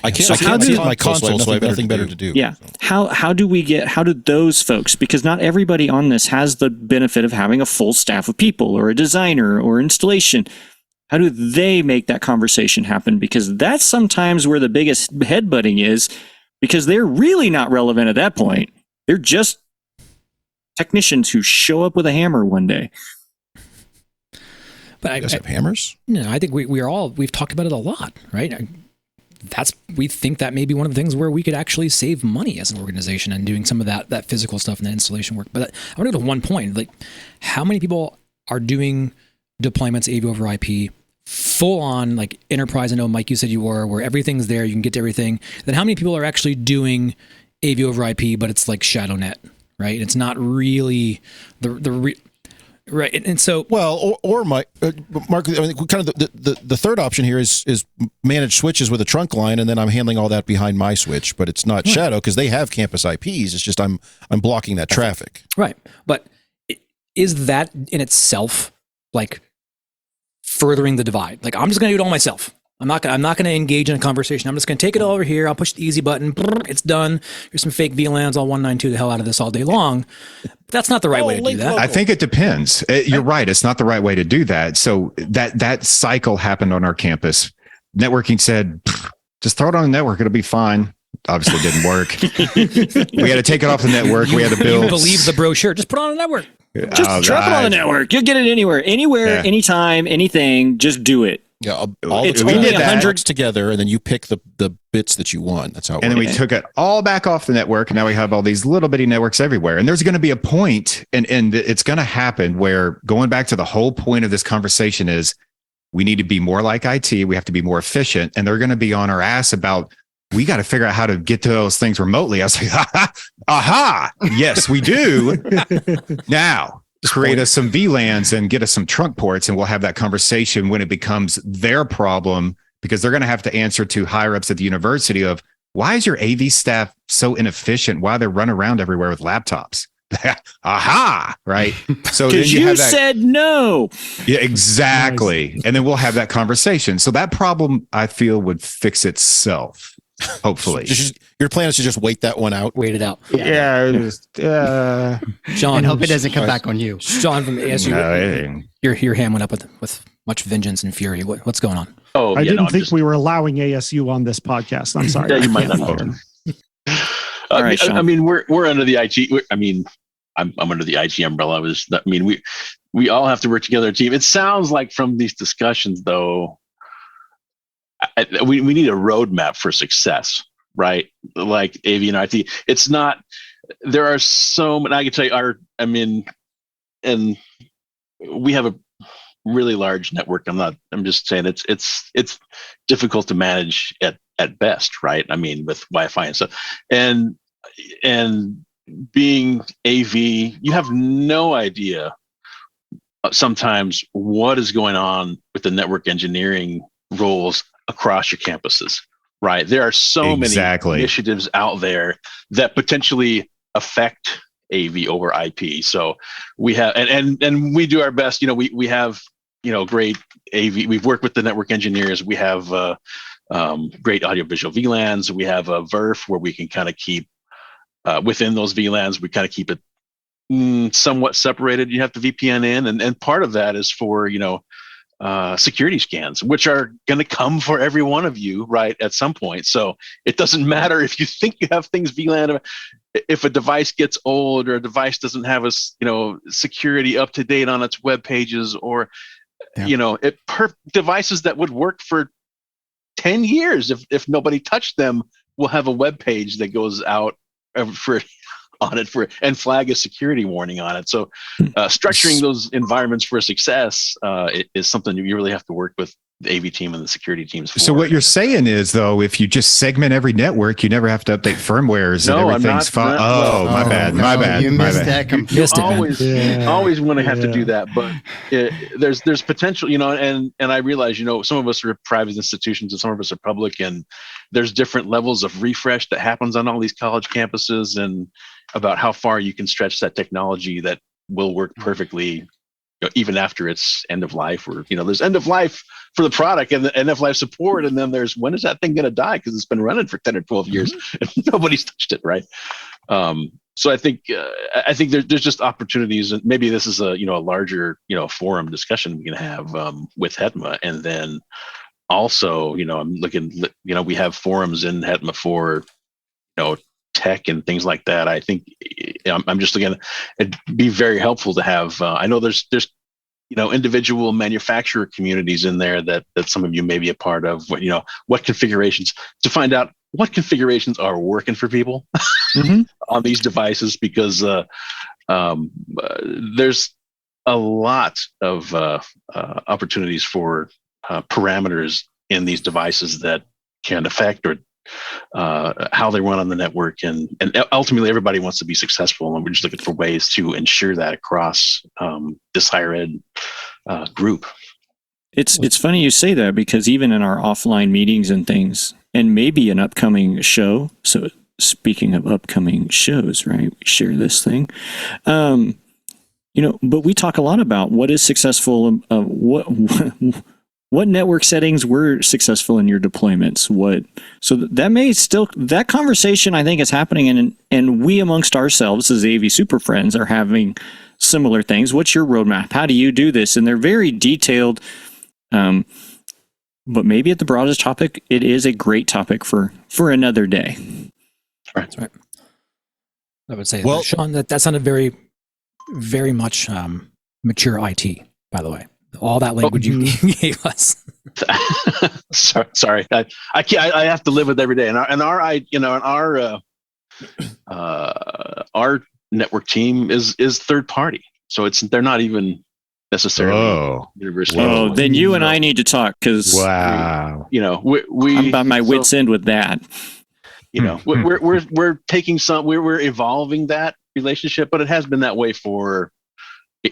I can't see my console, so I have nothing better to do. yeah, how do those folks, because not everybody on this has the benefit of having a full staff of people or a designer or installation. How do they make that conversation happen? Because that's sometimes where the biggest headbutting is, because they're really not relevant at that point. They're just technicians who show up with a hammer one day. But You guys have hammers? No, I think we've talked about it a lot, right? We think that may be one of the things where we could actually save money as an organization and doing some of that physical stuff and that installation work. But I want to go to one point, like how many people are doing deployments AV over IP full on, like enterprise? I know, Mike, you said you were, where everything's there, you can get to everything. Then how many people are actually doing AV over IP, but it's like ShadowNet, right? It's not really right. And so, well, or Mark, I mean, kind of the third option here is managed switches with a trunk line, and then I'm handling all that behind my switch, but it's not Shadow because they have campus IPs. It's just I'm blocking that traffic. Right. But is that in itself like furthering the divide? Like, I'm just going to do it all myself. I'm not going to engage in a conversation. I'm just going to take it all over here. I'll push the easy button. It's done. Here's some fake VLANs. I'll 192 the hell out of this all day long. That's not the right way to do that. I think it depends. You're right. It's not the right way to do that. So that cycle happened on our campus. Networking said, just throw it on the network. It'll be fine. Obviously it didn't work. We had to take it off the network. We had to build. You believe the brochure. Just put it on the network. Just drop it on the network. You'll get it anywhere, anytime, anything. Just do it. Yeah, it's we only did 100 together, and then you pick the bits that you want. That's how. And then we took it all back off the network, and now we have all these little bitty networks everywhere. And there's going to be a point, and it's going to happen where, going back to the whole point of this conversation, is we need to be more like IT. We have to be more efficient, and they're going to be on our ass about. We got to figure out how to get to those things remotely. I was like, aha, yes, we do. Now. Create us some VLANs and get us some trunk ports, and we'll have that conversation when it becomes their problem, because they're going to have to answer to higher ups at the university of, why is your AV staff so inefficient? Why they're running around everywhere with laptops? Aha, right? So then because you said no. Yeah, exactly. Nice. And then we'll have that conversation. So that problem, I feel, would fix itself. Hopefully. Your plan is to just wait that one out. Wait it out. Yeah. Sean, and hope it doesn't come back on you. Sean from ASU. Your hand went up with much vengeance and fury. What's going on? Oh, I didn't think we were allowing ASU on this podcast. I'm sorry. Yeah, you might not know. All right, I mean, we're under the IT. I'm under the IT umbrella. We all have to work together as a team. It sounds like from these discussions, though, we need a roadmap for success, right? Like AV and IT. It's not. There are so many. I can tell you, and we have a really large network. I'm just saying it's difficult to manage at best, right? I mean, with Wi-Fi and stuff, and being AV, you have no idea sometimes what is going on with the network engineering roles across your campuses, right? There are so many initiatives out there that potentially affect AV over IP. So we have, and we do our best. We have, great AV. We've worked with the network engineers. We have great audiovisual VLANs. We have a VRF where we can kind of keep within those VLANs. We kind of keep it somewhat separated. You have the VPN in, and part of that is for security scans, which are going to come for every one of you, right, at some point. So it doesn't matter if you think you have things VLAN. If a device gets old or a device doesn't have security up to date on its web pages, or devices that would work for 10 years if nobody touched them will have a web page that goes out and flag a security warning on it. So structuring those environments for success is something you really have to work with the AV team and the security teams for. So what you're saying is, though, if you just segment every network, you never have to update firmwares and everything's fine. My bad. You missed that completely. Always want to have to do that, but there's potential, and I realize, some of us are private institutions and some of us are public, and there's different levels of refresh that happens on all these college campuses, and about how far you can stretch that technology that will work perfectly, even after its end of life, or there's end of life for the product and the end of life support, and then there's when is that thing going to die because it's been running for 10 or 12 years and nobody's touched it, right? So I think there's just opportunities, and maybe this is a larger forum discussion we can have with HETMA, and then also I'm looking, we have forums in HETMA for tech and things like that. I think I'm just looking, it'd be very helpful to have. I know there's individual manufacturer communities in there that some of you may be a part of. What configurations, to find out what configurations are working for people on these devices, because there's a lot of opportunities for parameters in these devices that can affect or how they run on the network, and ultimately everybody wants to be successful, and we're just looking for ways to ensure that across this higher ed group. It's funny you say that, because even in our offline meetings and things, and maybe an upcoming show. So speaking of upcoming shows, right? We share this thing. But we talk a lot about what is successful, what network settings were successful in your deployments. So that conversation I think is happening, and we amongst ourselves as AV Super Friends are having similar things. What's your roadmap? How do you do this? And they're very detailed. But maybe at the broadest topic, it is a great topic for another day. That's right. I would say, Sean, that sounded very, very much mature IT, by the way. All that language you gave us. Sorry, I can't. I have to live with every day. And our network team is third party, so they're not even necessarily university. Oh, then you and I need to talk, because wow, I'm about my wits' end with that. We're taking we're evolving that relationship, but it has been that way for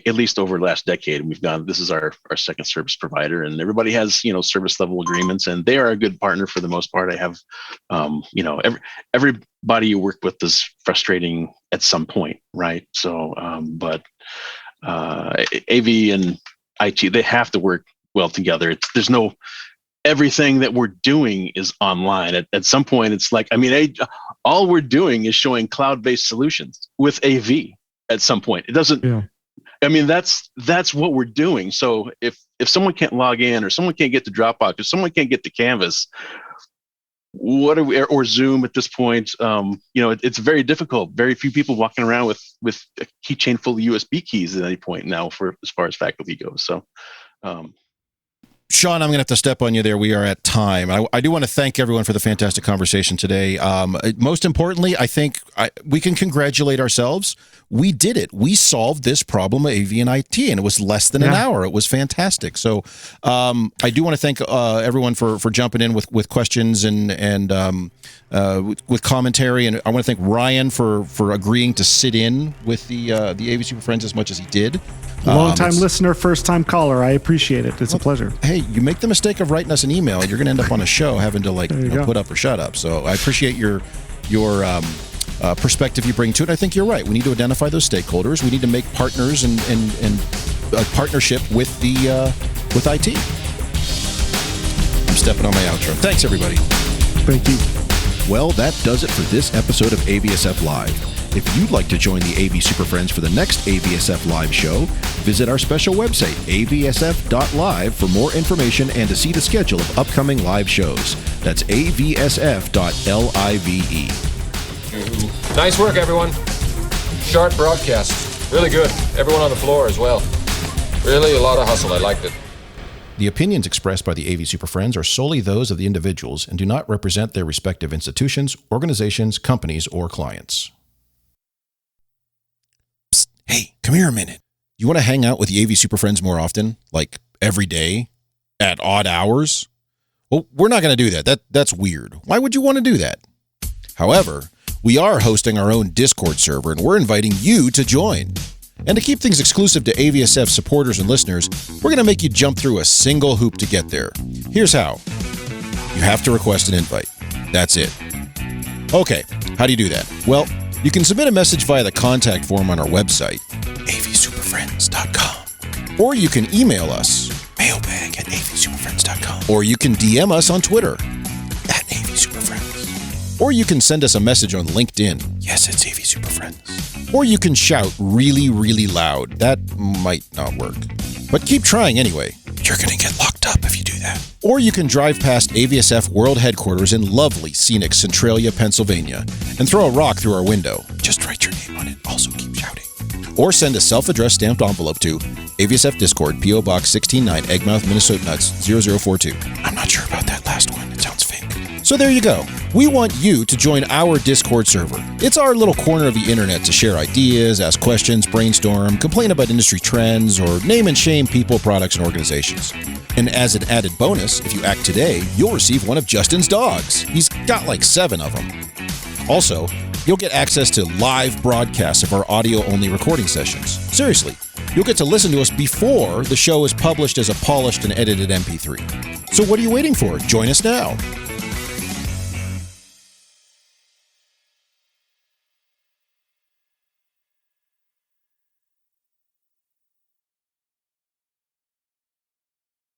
at least over the last decade. This is our second service provider, and everybody has, service level agreements, and they are a good partner for the most part. I have, everybody you work with is frustrating at some point, right? So, but AV and IT, they have to work well together. Everything that we're doing is online. At some point, it's like, all we're doing is showing cloud-based solutions with AV at some point. It doesn't, that's what we're doing. So if someone can't log in, or someone can't get to Dropbox, or someone can't get to Canvas, or Zoom at this point, it's very difficult. Very few people walking around with a keychain full of USB keys at any point now, for as far as faculty goes. So, Sean, I'm going to have to step on you there. We are at time. I do want to thank everyone for the fantastic conversation today. Most importantly, I think we can congratulate ourselves. We did it. We solved this problem of AV and IT, and it was less than an hour. It was fantastic. So I do want to thank everyone for jumping in with questions and with commentary. And I want to thank Ryan for agreeing to sit in with the AV Super Friends as much as he did. Long-time listener, first-time caller. I appreciate it. It's a pleasure. Hey, you make the mistake of writing us an email, you're going to end up on a show having to put up or shut up. So I appreciate your perspective you bring to it. I think you're right. We need to identify those stakeholders. We need to make partners and a partnership with IT. I'm stepping on my outro. Thanks, everybody. Thank you. Well, that does it for this episode of AVSF Live. If you'd like to join the AV Super Friends for the next AVSF Live show, visit our special website, avsf.live, for more information and to see the schedule of upcoming live shows. That's avsf.live. Nice work, everyone. Sharp broadcast. Really good. Everyone on the floor as well. Really a lot of hustle. I liked it. The opinions expressed by the AV Super Friends are solely those of the individuals and do not represent their respective institutions, organizations, companies, or clients. Psst, hey, come here a minute. You want to hang out with the AV Super Friends more often? Like every day? At odd hours? Well, we're not going to do that. That's weird. Why would you want to do that? However, we are hosting our own Discord server, and we're inviting you to join. And to keep things exclusive to AVSF supporters and listeners, we're going to make you jump through a single hoop to get there. Here's how. You have to request an invite. That's it. Okay, how do you do that? Well, you can submit a message via the contact form on our website, avsuperfriends.com. Or you can email us, mailbag@avsuperfriends.com. Or you can DM us on Twitter, @avsuperfriends. Or you can send us a message on LinkedIn. Yes, it's AV Super Friends. Or you can shout really, really loud. That might not work. But keep trying anyway. You're going to get locked up if you do that. Or you can drive past AVSF World Headquarters in lovely, scenic Centralia, Pennsylvania, and throw a rock through our window. Just write your name on it. Also keep shouting. Or send a self-addressed stamped envelope to AVSF Discord, P.O. Box 169, Egmouth, Minnesota Nuts, 0042. I'm not sure about that last one. It sounds fake. So there you go. We want you to join our Discord server. It's our little corner of the internet to share ideas, ask questions, brainstorm, complain about industry trends, or name and shame people, products, and organizations. And as an added bonus, if you act today, you'll receive one of Justin's dogs. He's got like 7 of them. Also, you'll get access to live broadcasts of our audio-only recording sessions. Seriously, you'll get to listen to us before the show is published as a polished and edited MP3. So what are you waiting for? Join us now.